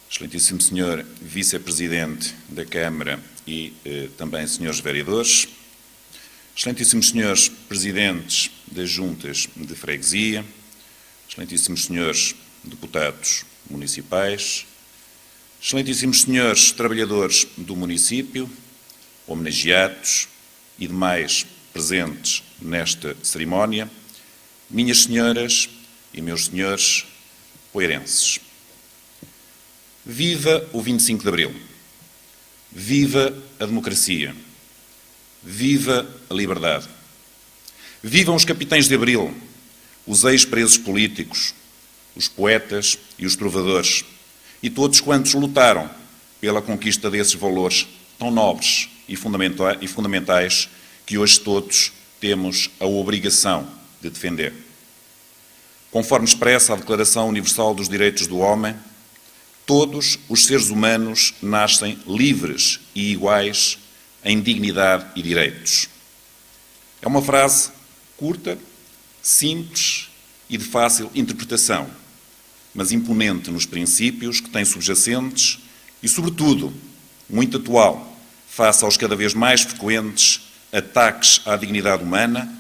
Excelentíssimo Senhor Vice-Presidente da Câmara e também Senhores Vereadores, Excelentíssimos Senhores Presidentes das Juntas de Freguesia, Excelentíssimos Senhores Deputados Municipais, Excelentíssimos Senhores Trabalhadores do Município, homenageados e demais presentes nesta cerimónia, minhas senhoras e meus senhores poeirenses. Viva o 25 de Abril. Viva a democracia. Viva a liberdade. Vivam os capitães de Abril, os ex-presos políticos, os poetas e os trovadores, e todos quantos lutaram pela conquista desses valores tão nobres e fundamentais que hoje todos temos a obrigação de defender. Conforme expressa a Declaração Universal dos Direitos do Homem, todos os seres humanos nascem livres e iguais em dignidade e direitos. É uma frase curta, simples e de fácil interpretação, mas imponente nos princípios que tem subjacentes e, sobretudo, muito atual, face aos cada vez mais frequentes ataques à dignidade humana,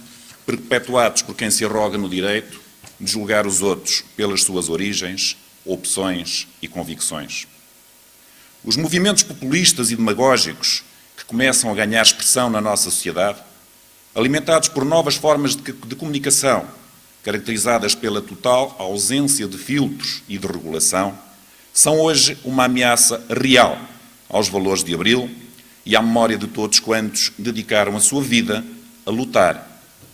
perpetuados por quem se arroga no direito de julgar os outros pelas suas origens, opções e convicções. Os movimentos populistas e demagógicos que começam a ganhar expressão na nossa sociedade, alimentados por novas formas de comunicação, caracterizadas pela total ausência de filtros e de regulação, são hoje uma ameaça real aos valores de Abril e à memória de todos quantos dedicaram a sua vida a lutar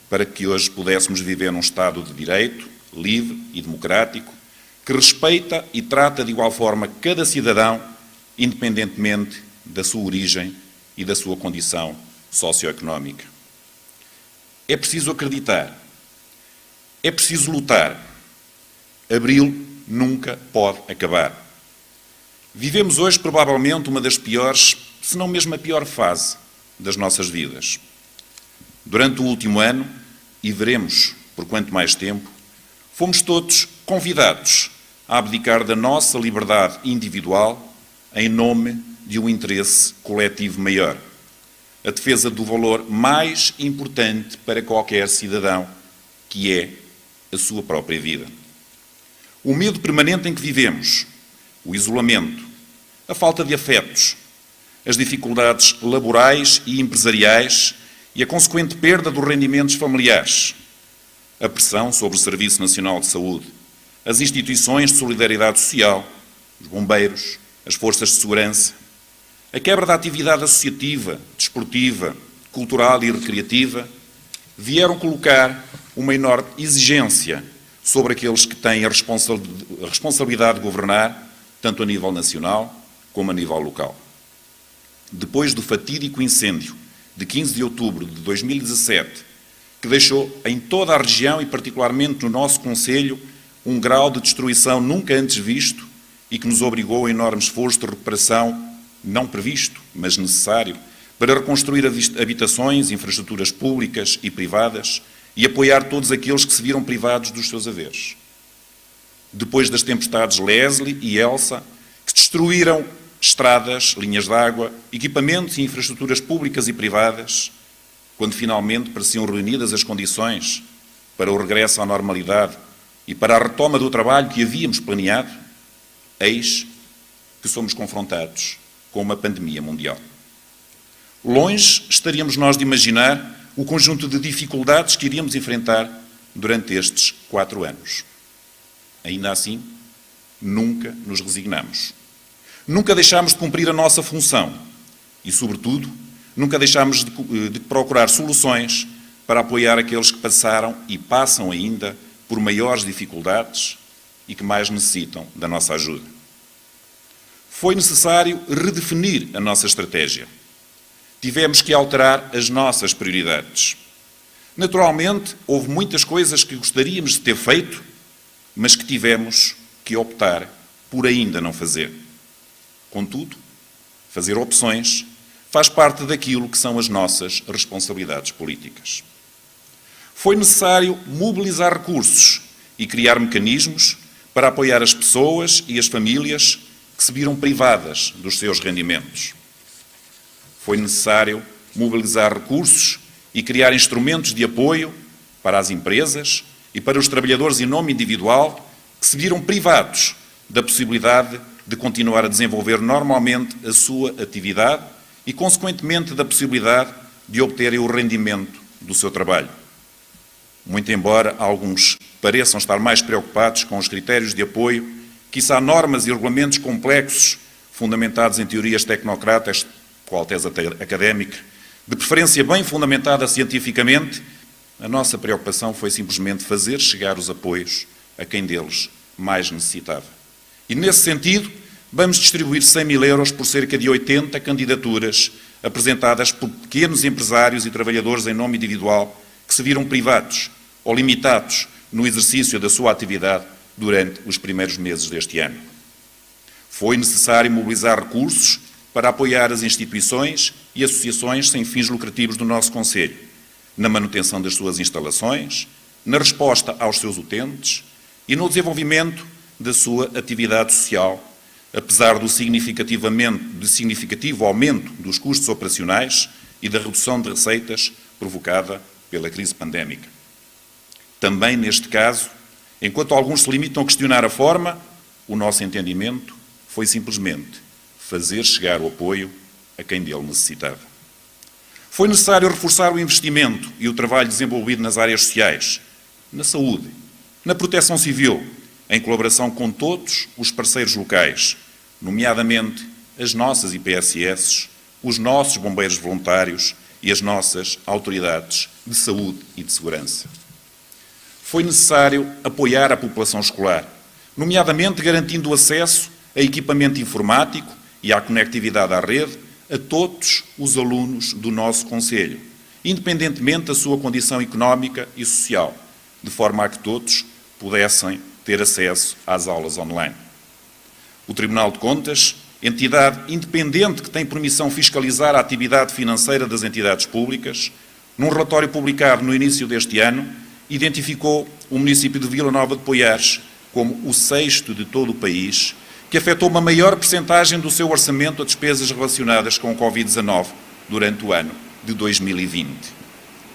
para que hoje pudéssemos viver num Estado de direito, livre e democrático, que respeita e trata de igual forma cada cidadão, independentemente da sua origem e da sua condição socioeconómica. É preciso acreditar. É preciso lutar. Abril nunca pode acabar. Vivemos hoje provavelmente uma das piores, se não mesmo a pior fase das nossas vidas. Durante o último ano, e veremos por quanto mais tempo, fomos todos convidados a abdicar da nossa liberdade individual em nome de um interesse coletivo maior, a defesa do valor mais importante para qualquer cidadão, que é a sua própria vida. O medo permanente em que vivemos, o isolamento, a falta de afetos, as dificuldades laborais e empresariais e a consequente perda dos rendimentos familiares, a pressão sobre o Serviço Nacional de Saúde, as instituições de solidariedade social, os bombeiros, as forças de segurança, a quebra da atividade associativa, desportiva, cultural e recreativa, vieram colocar uma enorme exigência sobre aqueles que têm a responsabilidade de governar, tanto a nível nacional como a nível local. Depois do fatídico incêndio de 15 de outubro de 2017, que deixou em toda a região e particularmente no nosso concelho um grau de destruição nunca antes visto e que nos obrigou a enorme esforço de recuperação, não previsto, mas necessário, para reconstruir habitações, infraestruturas públicas e privadas e apoiar todos aqueles que se viram privados dos seus haveres. Depois das tempestades Leslie e Elsa, que destruíram estradas, linhas de água, equipamentos e infraestruturas públicas e privadas, quando finalmente pareciam reunidas as condições para o regresso à normalidade e para a retoma do trabalho que havíamos planeado, eis que somos confrontados com uma pandemia mundial. Longe estaríamos nós de imaginar o conjunto de dificuldades que iríamos enfrentar durante estes 4 anos. Ainda assim, nunca nos resignamos. Nunca deixámos de cumprir a nossa função e, sobretudo, nunca deixámos de procurar soluções para apoiar aqueles que passaram e passam ainda por maiores dificuldades e que mais necessitam da nossa ajuda. Foi necessário redefinir a nossa estratégia. Tivemos que alterar as nossas prioridades. Naturalmente, houve muitas coisas que gostaríamos de ter feito, mas que tivemos que optar por ainda não fazer. Contudo, fazer opções faz parte daquilo que são as nossas responsabilidades políticas. Foi necessário mobilizar recursos e criar mecanismos para apoiar as pessoas e as famílias que se viram privadas dos seus rendimentos. Foi necessário mobilizar recursos e criar instrumentos de apoio para as empresas e para os trabalhadores em nome individual que se viram privados da possibilidade de continuar a desenvolver normalmente a sua atividade e, consequentemente, da possibilidade de obterem o rendimento do seu trabalho. Muito embora alguns pareçam estar mais preocupados com os critérios de apoio, quiçá normas e regulamentos complexos, fundamentados em teorias tecnocratas, com alteza académica, de preferência bem fundamentada cientificamente, a nossa preocupação foi simplesmente fazer chegar os apoios a quem deles mais necessitava. E, nesse sentido, vamos distribuir 100 mil euros por cerca de 80 candidaturas apresentadas por pequenos empresários e trabalhadores em nome individual que se viram privados ou limitados no exercício da sua atividade durante os primeiros meses deste ano. Foi necessário mobilizar recursos para apoiar as instituições e associações sem fins lucrativos do nosso Conselho, na manutenção das suas instalações, na resposta aos seus utentes e no desenvolvimento da sua atividade social, apesar do significativo aumento dos custos operacionais e da redução de receitas provocada pela crise pandémica. Também neste caso, enquanto alguns se limitam a questionar a forma, o nosso entendimento foi simplesmente fazer chegar o apoio a quem dele necessitava. Foi necessário reforçar o investimento e o trabalho desenvolvido nas áreas sociais, na saúde, na proteção civil, em colaboração com todos os parceiros locais, nomeadamente as nossas IPSS, os nossos bombeiros voluntários e as nossas autoridades de saúde e de segurança. Foi necessário apoiar a população escolar, nomeadamente garantindo o acesso a equipamento informático e à conectividade à rede a todos os alunos do nosso Conselho, independentemente da sua condição económica e social, de forma a que todos pudessem ter acesso às aulas online. O Tribunal de Contas, entidade independente que tem por missão fiscalizar a atividade financeira das entidades públicas, num relatório publicado no início deste ano, identificou o município de Vila Nova de Poiares como o 6º de todo o país, que afetou uma maior percentagem do seu orçamento a despesas relacionadas com o Covid-19 durante o ano de 2020.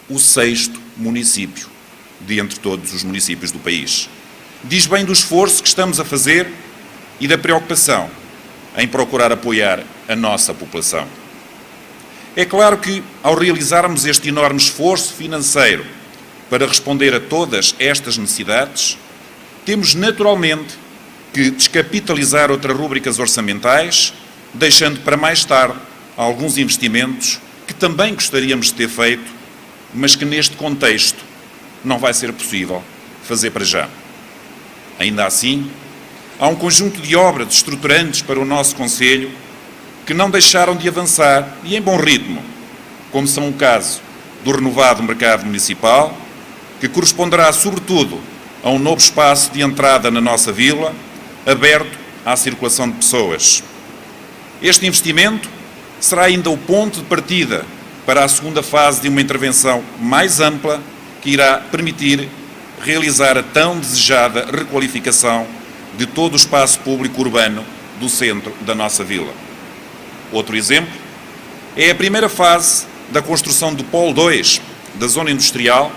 O 6º município de entre todos os municípios do país. Diz bem do esforço que estamos a fazer e da preocupação em procurar apoiar a nossa população. É claro que, ao realizarmos este enorme esforço financeiro para responder a todas estas necessidades, temos naturalmente que descapitalizar outras rúbricas orçamentais, deixando para mais tarde alguns investimentos que também gostaríamos de ter feito, mas que neste contexto não vai ser possível fazer para já. Ainda assim, há um conjunto de obras estruturantes para o nosso Conselho que não deixaram de avançar e em bom ritmo, como são o caso do renovado mercado municipal, que corresponderá sobretudo a um novo espaço de entrada na nossa vila, aberto à circulação de pessoas. Este investimento será ainda o ponto de partida para a segunda fase de uma intervenção mais ampla que irá permitir realizar a tão desejada requalificação de todo o espaço público urbano do centro da nossa vila. Outro exemplo é a primeira fase da construção do Polo 2 da zona industrial,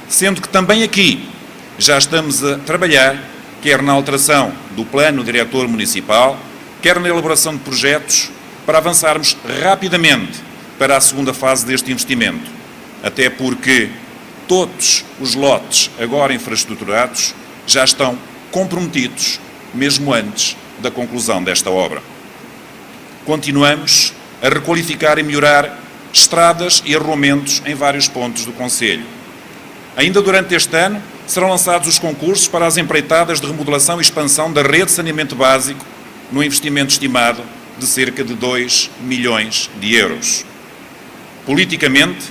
sendo que também aqui já estamos a trabalhar, quer na alteração do plano diretor municipal, quer na elaboração de projetos, para avançarmos rapidamente para a segunda fase deste investimento, até porque todos os lotes agora infraestruturados já estão comprometidos, mesmo antes da conclusão desta obra. Continuamos a requalificar e melhorar estradas e arruamentos em vários pontos do Concelho. Ainda durante este ano, serão lançados os concursos para as empreitadas de remodelação e expansão da rede de saneamento básico, no investimento estimado de cerca de 2 milhões de euros. Politicamente,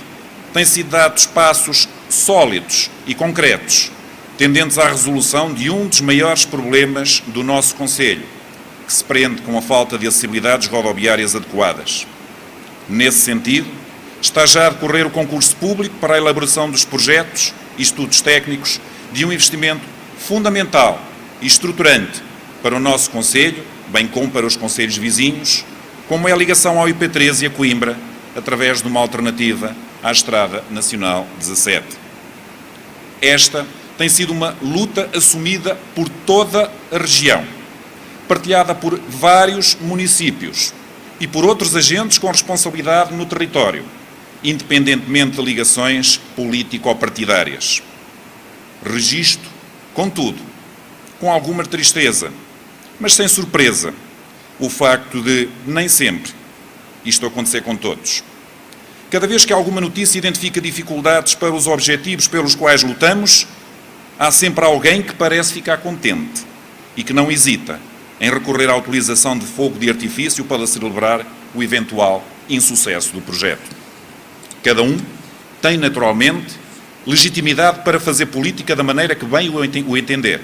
têm sido dados passos sólidos e concretos, tendentes à resolução de um dos maiores problemas do nosso Concelho, que se prende com a falta de acessibilidades rodoviárias adequadas. Nesse sentido, está já a decorrer o concurso público para a elaboração dos projetos e estudos técnicos de um investimento fundamental e estruturante para o nosso Concelho, bem como para os concelhos vizinhos, como é a ligação ao IP13 e a Coimbra, através de uma alternativa à Estrada Nacional 17. Esta tem sido uma luta assumida por toda a região, partilhada por vários municípios e por outros agentes com responsabilidade no território, independentemente de ligações político-partidárias. Registro, contudo, com alguma tristeza, mas sem surpresa, o facto de, nem sempre, isto acontecer com todos. Cada vez que alguma notícia identifica dificuldades para os objetivos pelos quais lutamos, há sempre alguém que parece ficar contente e que não hesita em recorrer à utilização de fogo de artifício para celebrar o eventual insucesso do projeto. Cada um tem, naturalmente, legitimidade para fazer política da maneira que bem o entender,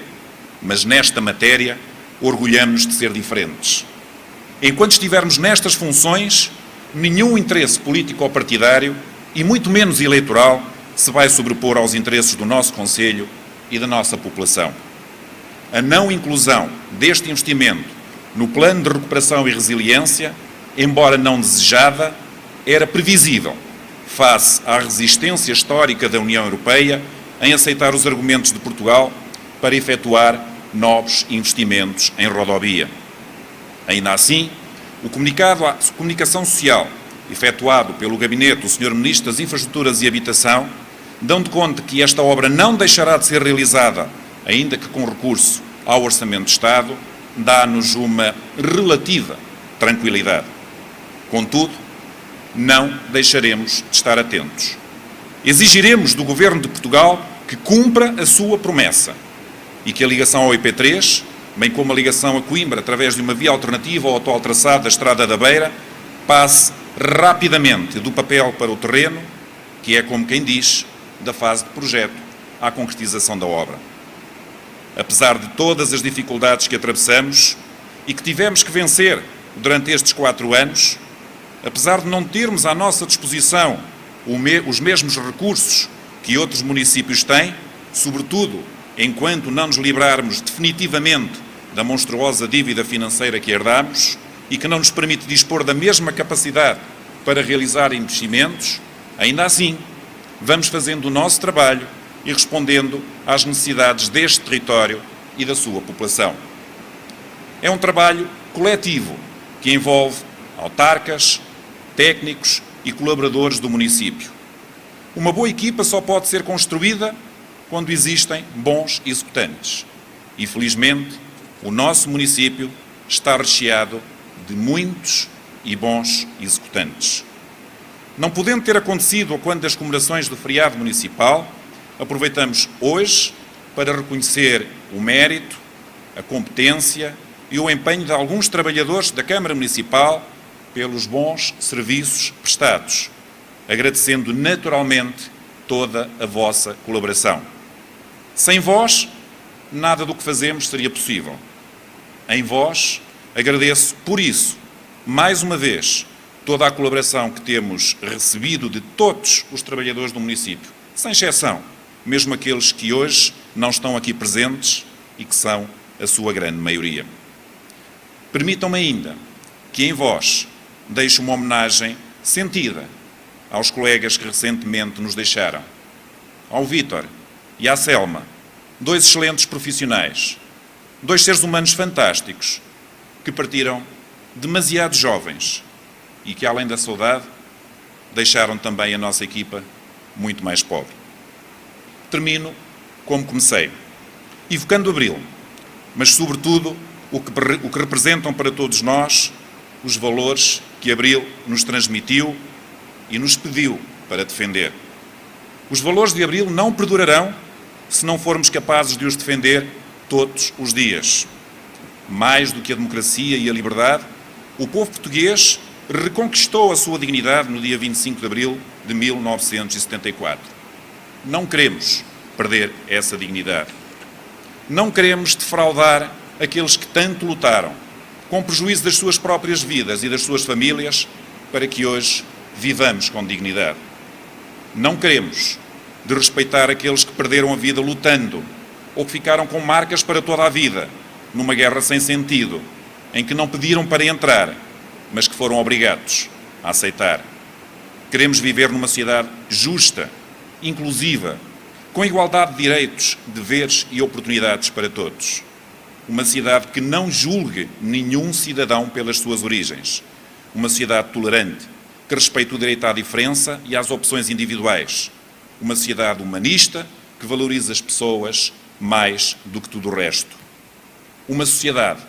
mas nesta matéria orgulhamos-nos de ser diferentes. Enquanto estivermos nestas funções, nenhum interesse político ou partidário, e muito menos eleitoral, se vai sobrepor aos interesses do nosso Concelho e da nossa população. A não inclusão deste investimento no Plano de Recuperação e Resiliência, embora não desejada, era previsível, face à resistência histórica da União Europeia em aceitar os argumentos de Portugal para efetuar novos investimentos em rodovia. Ainda assim, o comunicado à comunicação social, efetuado pelo Gabinete do Sr. Ministro das Infraestruturas e Habitação, dão de conta que esta obra não deixará de ser realizada, ainda que com recurso ao Orçamento de Estado, dá-nos uma relativa tranquilidade. Contudo, não deixaremos de estar atentos. Exigiremos do Governo de Portugal que cumpra a sua promessa e que a ligação ao IP3, bem como a ligação a Coimbra através de uma via alternativa ao atual traçado da Estrada da Beira, passe rapidamente do papel para o terreno, que é, como quem diz, da fase de projeto à concretização da obra. Apesar de todas as dificuldades que atravessamos e que tivemos que vencer durante estes 4 anos, apesar de não termos à nossa disposição os mesmos recursos que outros municípios têm, sobretudo enquanto não nos livrarmos definitivamente da monstruosa dívida financeira que herdamos e que não nos permite dispor da mesma capacidade para realizar investimentos, ainda assim, vamos fazendo o nosso trabalho e respondendo às necessidades deste território e da sua população. É um trabalho coletivo que envolve autarcas, técnicos e colaboradores do município. Uma boa equipa só pode ser construída quando existem bons executantes. E, felizmente, o nosso município está recheado de muitos e bons executantes. Não podendo ter acontecido quando das comemorações do feriado municipal, aproveitamos hoje para reconhecer o mérito, a competência e o empenho de alguns trabalhadores da Câmara Municipal pelos bons serviços prestados, agradecendo naturalmente toda a vossa colaboração. Sem vós, nada do que fazemos seria possível. Em vós, agradeço por isso, mais uma vez, toda a colaboração que temos recebido de todos os trabalhadores do município, sem exceção, mesmo aqueles que hoje não estão aqui presentes e que são a sua grande maioria. Permitam-me ainda que em vós deixe uma homenagem sentida aos colegas que recentemente nos deixaram. Ao Vítor e à Selma, 2 excelentes profissionais, 2 seres humanos fantásticos, que partiram demasiado jovens e que, além da saudade, deixaram também a nossa equipa muito mais pobre. Termino como comecei, evocando Abril, mas, sobretudo, o que representam para todos nós os valores que Abril nos transmitiu e nos pediu para defender. Os valores de Abril não perdurarão se não formos capazes de os defender todos os dias. Mais do que a democracia e a liberdade, o povo português reconquistou a sua dignidade no dia 25 de abril de 1974. Não queremos perder essa dignidade. Não queremos defraudar aqueles que tanto lutaram, com prejuízo das suas próprias vidas e das suas famílias, para que hoje vivamos com dignidade. Não queremos desrespeitar aqueles que perderam a vida lutando ou que ficaram com marcas para toda a vida, numa guerra sem sentido, em que não pediram para entrar, mas que foram obrigados a aceitar. Queremos viver numa sociedade justa, inclusiva, com igualdade de direitos, deveres e oportunidades para todos. Uma sociedade que não julgue nenhum cidadão pelas suas origens. Uma sociedade tolerante, que respeite o direito à diferença e às opções individuais. Uma sociedade humanista, que valoriza as pessoas mais do que tudo o resto. Uma sociedade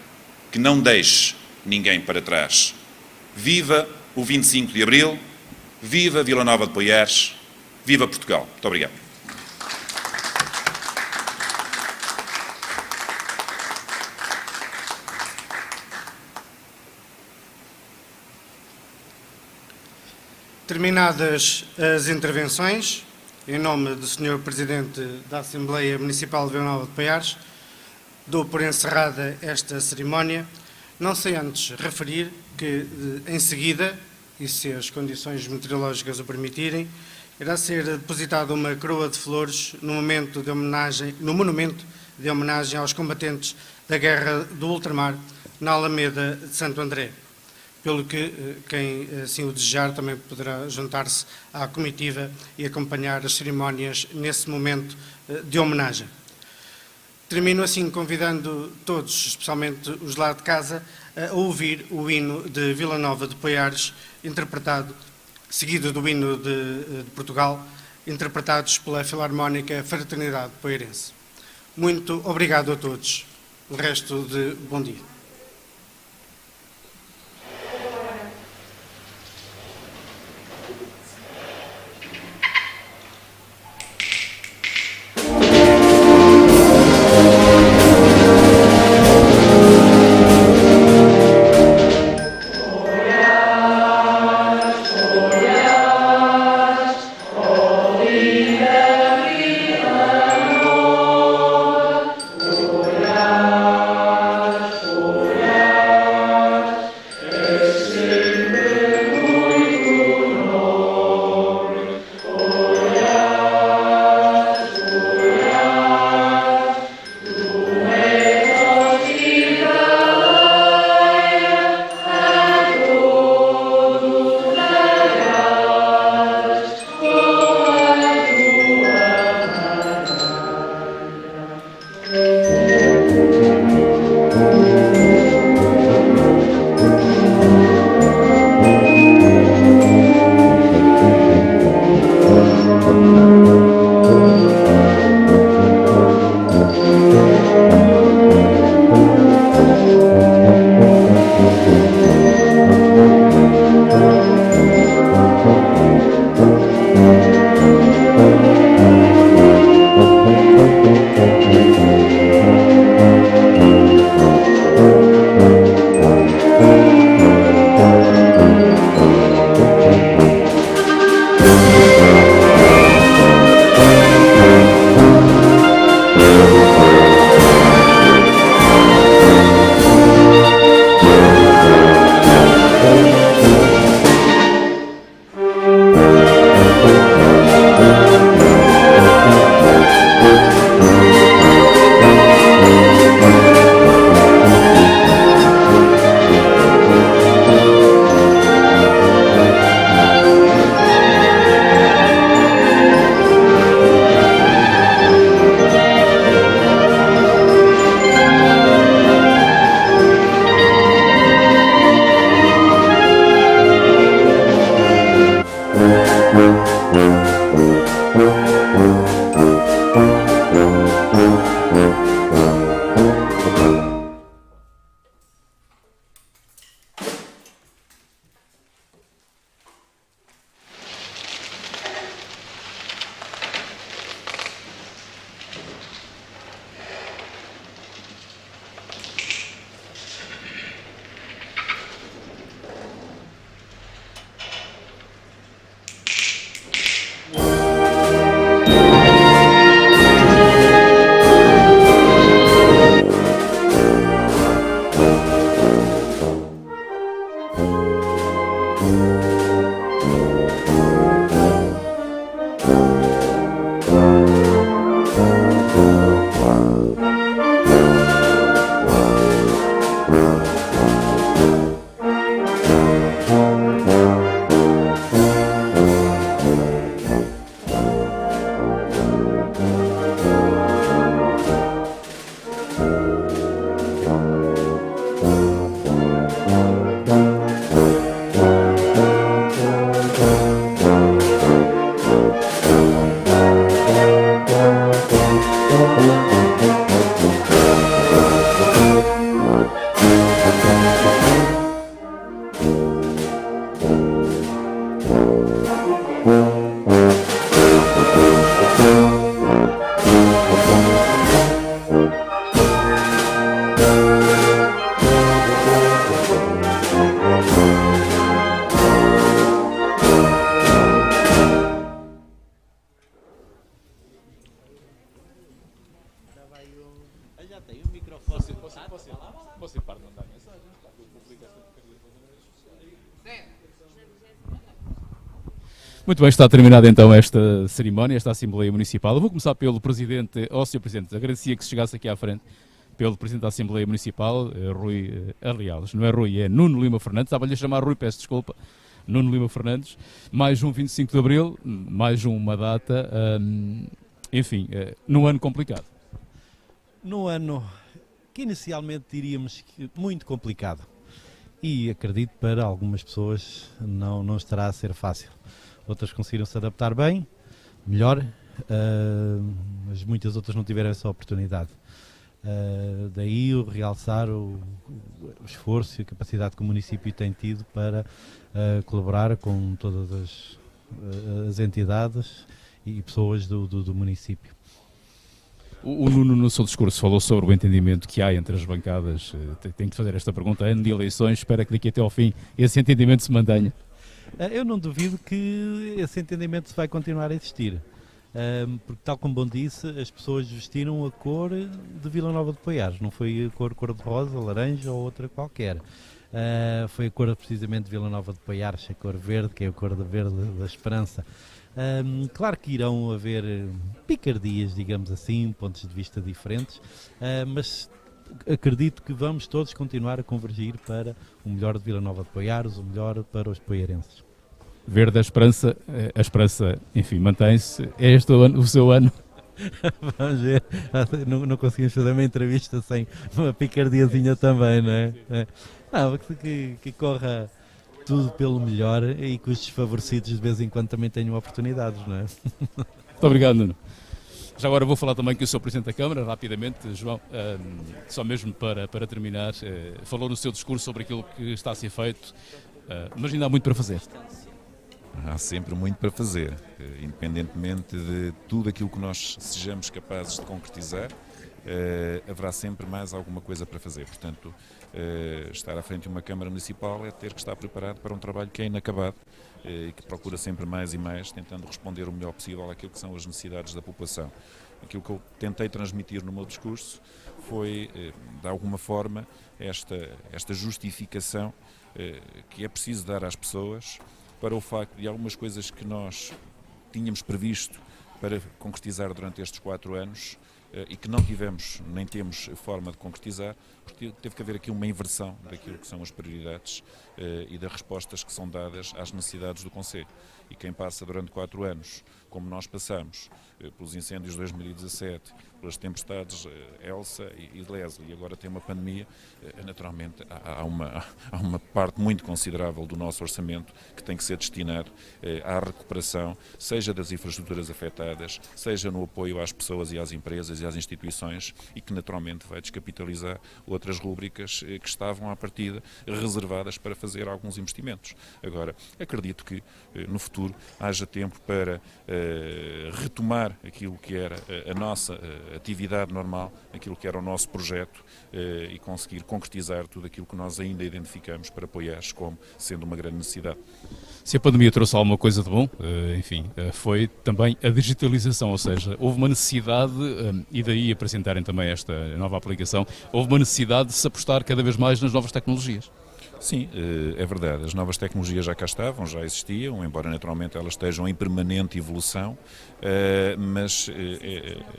que não deixe ninguém para trás. Viva o 25 de Abril, viva Vila Nova de Poiares, viva Portugal. Muito obrigado. Terminadas as intervenções, em nome do Sr. Presidente da Assembleia Municipal de Vila Nova de Poiares, dou por encerrada esta cerimónia, não sem antes referir que, em seguida, e se as condições meteorológicas o permitirem, irá ser depositada uma coroa de flores no monumento de homenagem aos combatentes da Guerra do Ultramar, na Alameda de Santo André. Pelo que quem assim o desejar também poderá juntar-se à comitiva e acompanhar as cerimónias nesse momento de homenagem. Termino assim convidando todos, especialmente os lá de casa, a ouvir o hino de Vila Nova de Poiares, interpretado, seguido do hino de Portugal, interpretados pela Filarmónica Fraternidade Poiarense. Muito obrigado a todos. O resto de bom dia. Muito bem, está terminada então esta cerimónia, esta Assembleia Municipal. Eu vou começar pelo Presidente, Sr. Presidente, agradecia que se chegasse aqui à frente, pelo Presidente da Assembleia Municipal, Rui, aliás, não é Rui, é Nuno Lima Fernandes, estava-lhe a chamar Rui, peço desculpa, Nuno Lima Fernandes, mais um 25 de Abril, mais uma data, enfim, num ano complicado. Num ano que inicialmente diríamos que muito complicado, e acredito para algumas pessoas não estará a ser fácil. Outras conseguiram se adaptar bem, melhor, mas muitas outras não tiveram essa oportunidade. Daí o realçar o esforço e a capacidade que o município tem tido para colaborar com todas as entidades e pessoas do município. O Nuno, no seu discurso, falou sobre o entendimento que há entre as bancadas. Tenho que fazer esta pergunta. Ano de eleições, espera que daqui até ao fim esse entendimento se mantenha. Eu não duvido que esse entendimento vai continuar a existir, porque tal como bom disse, as pessoas vestiram a cor de Vila Nova de Poiares, não foi a cor de rosa, laranja ou outra qualquer, foi a cor precisamente de Vila Nova de Poiares, a cor verde, que é a cor de verde da esperança. Claro que irão haver picardias, digamos assim, pontos de vista diferentes, mas acredito que vamos todos continuar a convergir para o melhor de Vila Nova de Poiares, o melhor para os poiarenses. Verde a esperança, enfim, mantém-se. É este o seu ano? Vamos ver, não conseguimos fazer uma entrevista sem uma picardiazinha também, não é? Não, que corra tudo pelo melhor e que os desfavorecidos de vez em quando também tenham oportunidades, não é? Muito obrigado, Nuno. Já agora vou falar também com o Sr. Presidente da Câmara, rapidamente, João, só mesmo para terminar, falou no seu discurso sobre aquilo que está a ser feito, mas ainda há muito para fazer. Há sempre muito para fazer, independentemente de tudo aquilo que nós sejamos capazes de concretizar, haverá sempre mais alguma coisa para fazer. Portanto, estar à frente de uma Câmara Municipal é ter que estar preparado para um trabalho que é inacabado e que procura sempre mais e mais, tentando responder o melhor possível àquilo que são as necessidades da população. Aquilo que eu tentei transmitir no meu discurso foi, de alguma forma, esta justificação que é preciso dar às pessoas para o facto de algumas coisas que nós tínhamos previsto para concretizar durante estes 4 anos e que não tivemos, nem temos forma de concretizar, porque teve que haver aqui uma inversão daquilo que são as prioridades e das respostas que são dadas às necessidades do Concelho. E quem passa durante 4 anos, como nós passamos, pelos incêndios de 2017, pelas tempestades Elsa e Leslie, e agora tem uma pandemia, naturalmente há uma parte muito considerável do nosso orçamento que tem que ser destinado à recuperação, seja das infraestruturas afetadas, seja no apoio às pessoas e às empresas e às instituições, e que naturalmente vai descapitalizar outras rúbricas que estavam à partida reservadas para fazer alguns investimentos. Agora, acredito que no futuro haja tempo para retomar aquilo que era a nossa atividade normal, aquilo que era o nosso projeto e conseguir concretizar tudo aquilo que nós ainda identificamos para Poiares como sendo uma grande necessidade. Se a pandemia trouxe alguma coisa de bom, enfim, foi também a digitalização, ou seja, houve uma necessidade, e daí apresentarem também esta nova aplicação, houve uma necessidade de se apostar cada vez mais nas novas tecnologias. Sim, é verdade. As novas tecnologias já cá estavam, já existiam, embora naturalmente elas estejam em permanente evolução, mas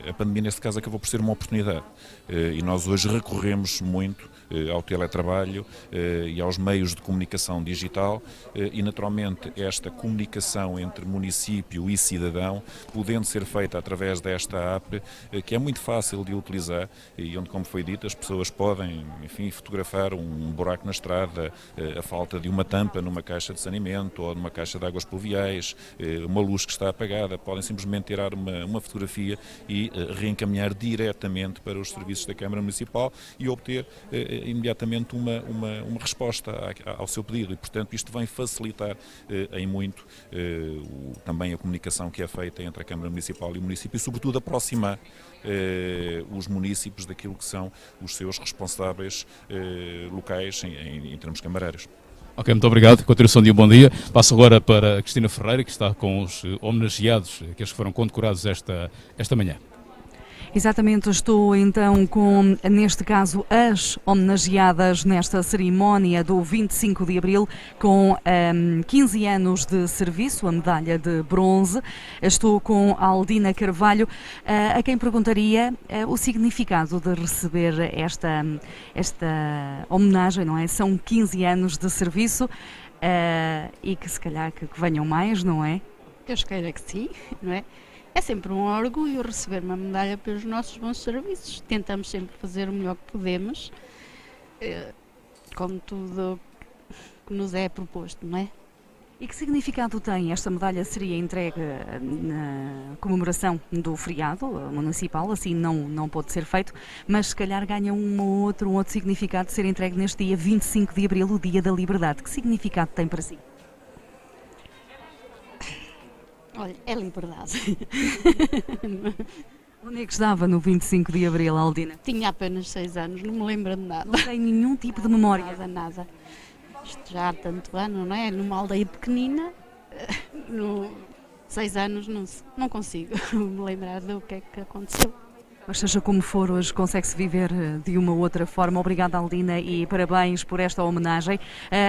a pandemia neste caso acabou por ser uma oportunidade. E nós hoje recorremos muito ao teletrabalho e aos meios de comunicação digital e naturalmente esta comunicação entre município e cidadão, podendo ser feita através desta app, que é muito fácil de utilizar e onde, como foi dito, as pessoas podem, enfim, fotografar um buraco na estrada, a falta de uma tampa numa caixa de saneamento ou numa caixa de águas pluviais, uma luz que está apagada, podem simplesmente tirar uma fotografia e reencaminhar diretamente para os serviços da Câmara Municipal e obter imediatamente uma resposta ao seu pedido e, portanto, isto vem facilitar em muito também a comunicação que é feita entre a Câmara Municipal e o município e, sobretudo, aproximar os municípios daquilo que são os seus responsáveis locais em termos camarários. Ok, muito obrigado. Continuação de um bom dia. Passo agora para a Cristina Ferreira, que está com os homenageados, aqueles que foram condecorados esta manhã. Exatamente, estou então com, neste caso, as homenageadas nesta cerimónia do 25 de Abril com 15 anos de serviço, a medalha de bronze. Estou com a Aldina Carvalho, a quem perguntaria o significado de receber esta homenagem, não é? São 15 anos de serviço e que se calhar que venham mais, não é? Deus queira que sim, não é? É sempre um orgulho receber uma medalha pelos nossos bons serviços. Tentamos sempre fazer o melhor que podemos, como tudo que nos é proposto, não é? E que significado tem? Esta medalha seria entregue na comemoração do feriado municipal, assim não pode ser feito, mas se calhar ganha um outro significado de ser entregue neste dia 25 de Abril, o Dia da Liberdade. Que significado tem para si? Olha, é liberdade. Onde é que estava no 25 de Abril, Aldina? Tinha apenas 6 anos, não me lembro de nada. Não tem nenhum tipo de memória? Nada. Isto já há tanto ano, não é? Numa aldeia pequenina, 6 anos, não consigo me lembrar do que é que aconteceu. Mas seja como for, hoje consegue-se viver de uma outra forma. Obrigada, Aldina, e parabéns por esta homenagem.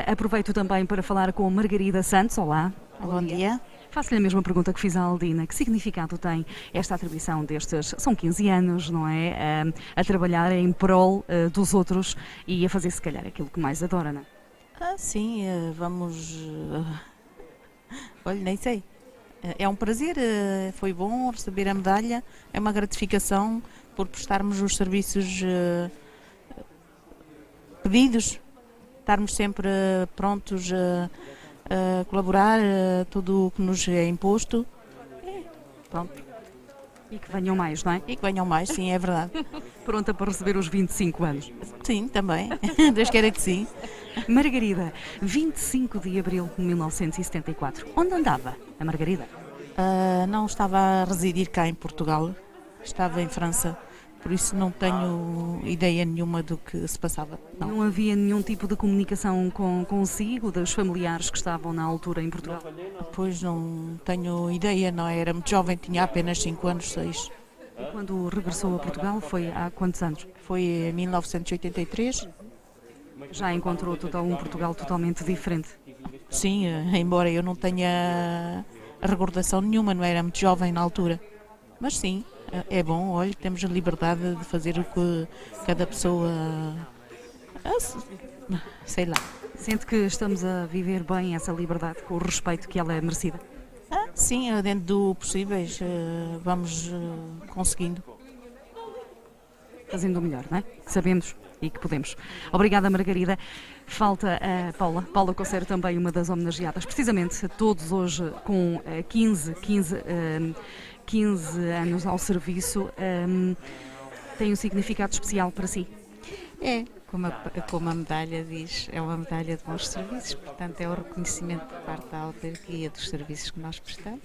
Aproveito também para falar com Margarida Santos. Olá. Bom dia. Faço-lhe a mesma pergunta que fiz à Aldina. Que significado tem esta atribuição destes, são 15 anos, não é? A trabalhar em prol dos outros e a fazer, se calhar, aquilo que mais adora, não é? Sim, vamos... Olha, nem sei. É um prazer, foi bom receber a medalha, é uma gratificação por prestarmos os serviços pedidos, estarmos sempre prontos a colaborar, tudo o que nos é imposto. Pronto. E que venham mais, não é? E que venham mais, sim, é verdade. Pronta para receber os 25 anos? Sim, também. Deus queira que sim. Margarida, 25 de Abril de 1974. Onde andava a Margarida? Não estava a residir cá em Portugal, estava em França. Por isso não tenho ideia nenhuma do que se passava. Não havia nenhum tipo de comunicação consigo, dos familiares que estavam na altura em Portugal? Pois não tenho ideia, não era muito jovem, tinha apenas 5 anos, 6. E quando regressou a Portugal foi há quantos anos? Foi em 1983. Já encontrou um Portugal totalmente diferente? Sim, embora eu não tenha recordação nenhuma, não era muito jovem na altura. Mas sim, é bom, olha, temos a liberdade de fazer o que cada pessoa, sei lá. Sente que estamos a viver bem essa liberdade, com o respeito que ela é merecida? Sim, dentro do possíveis, vamos conseguindo. Fazendo o melhor, não é? Que sabemos e que podemos. Obrigada, Margarida. Falta a Paula Cossero, também uma das homenageadas. Precisamente, todos hoje com 15 anos ao serviço, tem um significado especial para si? É, como a medalha diz, é uma medalha de bons serviços, portanto é o reconhecimento por parte da autarquia dos serviços que nós prestamos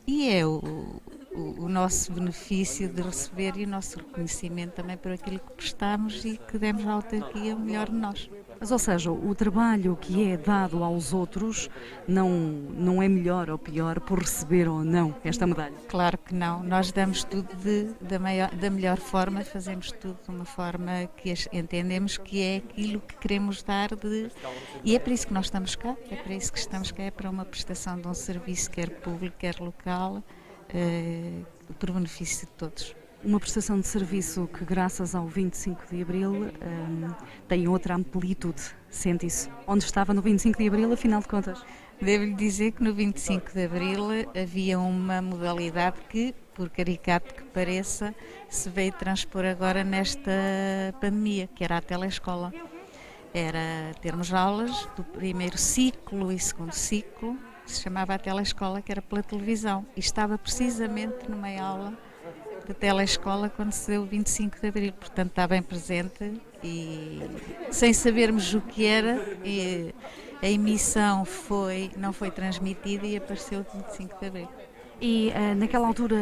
e é o nosso benefício de receber e o nosso reconhecimento também por aquilo que prestamos e que demos à autarquia o melhor de nós. Mas, ou seja, o trabalho que é dado aos outros não é melhor ou pior por receber ou não esta medalha? Claro que não. Nós damos tudo da melhor forma, fazemos tudo de uma forma que entendemos que é aquilo que queremos dar e é para isso que nós estamos cá, é para uma prestação de um serviço, quer público, quer local, por benefício de todos. Uma prestação de serviço que, graças ao 25 de Abril, tem outra amplitude. Sente isso? Onde estava no 25 de Abril, afinal de contas? Devo-lhe dizer que no 25 de Abril havia uma modalidade que, por caricato que pareça, se veio transpor agora nesta pandemia, que era a telescola. Era termos aulas do primeiro ciclo e segundo ciclo, que se chamava a telescola, que era pela televisão. E estava precisamente numa aula da telescola quando se deu o 25 de Abril, portanto está bem presente e sem sabermos o que era, a emissão não foi transmitida e apareceu o 25 de Abril. E naquela altura,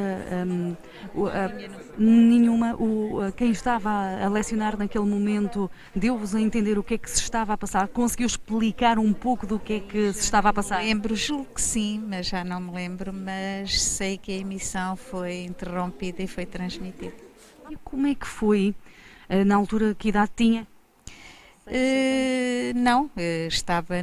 quem estava a lecionar naquele momento deu-vos a entender o que é que se estava a passar? Conseguiu explicar um pouco do que é que se estava a passar? Julgo que sim, mas já não me lembro, mas sei que a emissão foi interrompida e foi transmitida. E como é que foi, na altura, que idade tinha? Não, estava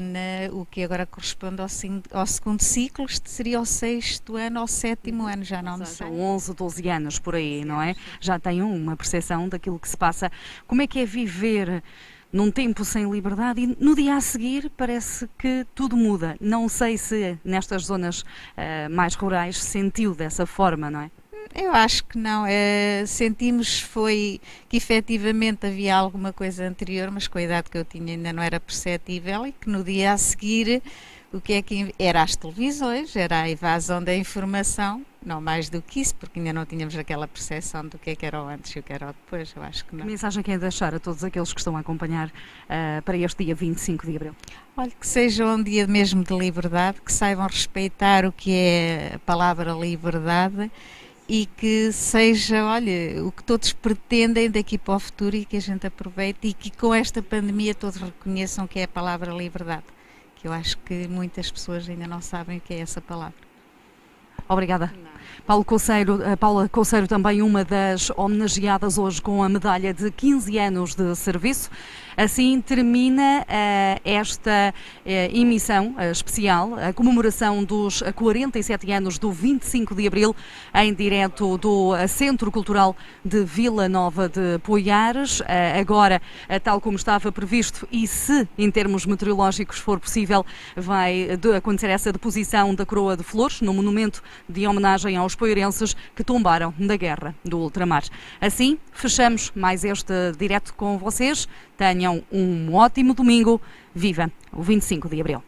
o que agora corresponde ao segundo ciclo, isto seria o 6º ano ou 7º ano, já não me sei. São 11, 12 anos por aí, não é? Já têm uma percepção daquilo que se passa. Como é que é viver num tempo sem liberdade e no dia a seguir parece que tudo muda? Não sei se nestas zonas mais rurais sentiu dessa forma, não é? Eu acho que não. Sentimos que efetivamente havia alguma coisa anterior, mas com a idade que eu tinha ainda não era perceptível, e que no dia a seguir o que é que era as televisões, era a evasão da informação, não mais do que isso, porque ainda não tínhamos aquela percepção do que era o antes e o que era o depois. Eu acho que não. Que mensagem quer deixar a todos aqueles que estão a acompanhar para este dia 25 de abril? Olha, que seja um dia mesmo de liberdade, que saibam respeitar o que é a palavra liberdade, e que seja, olha, o que todos pretendem daqui para o futuro, e que a gente aproveite, e que com esta pandemia todos reconheçam que é a palavra liberdade, que eu acho que muitas pessoas ainda não sabem o que é essa palavra. Obrigada. Paula Couceiro, também uma das homenageadas hoje com a medalha de 15 anos de serviço. Assim termina esta emissão especial, a comemoração dos 47 anos do 25 de abril, em direto do Centro Cultural de Vila Nova de Poiares. Agora, tal como estava previsto, e se em termos meteorológicos for possível, vai acontecer essa deposição da coroa de flores no monumento de homenagem aos poiarenses que tombaram na Guerra do Ultramar. Assim, fechamos mais este direto com vocês. Tenham um ótimo domingo. Viva o 25 de abril.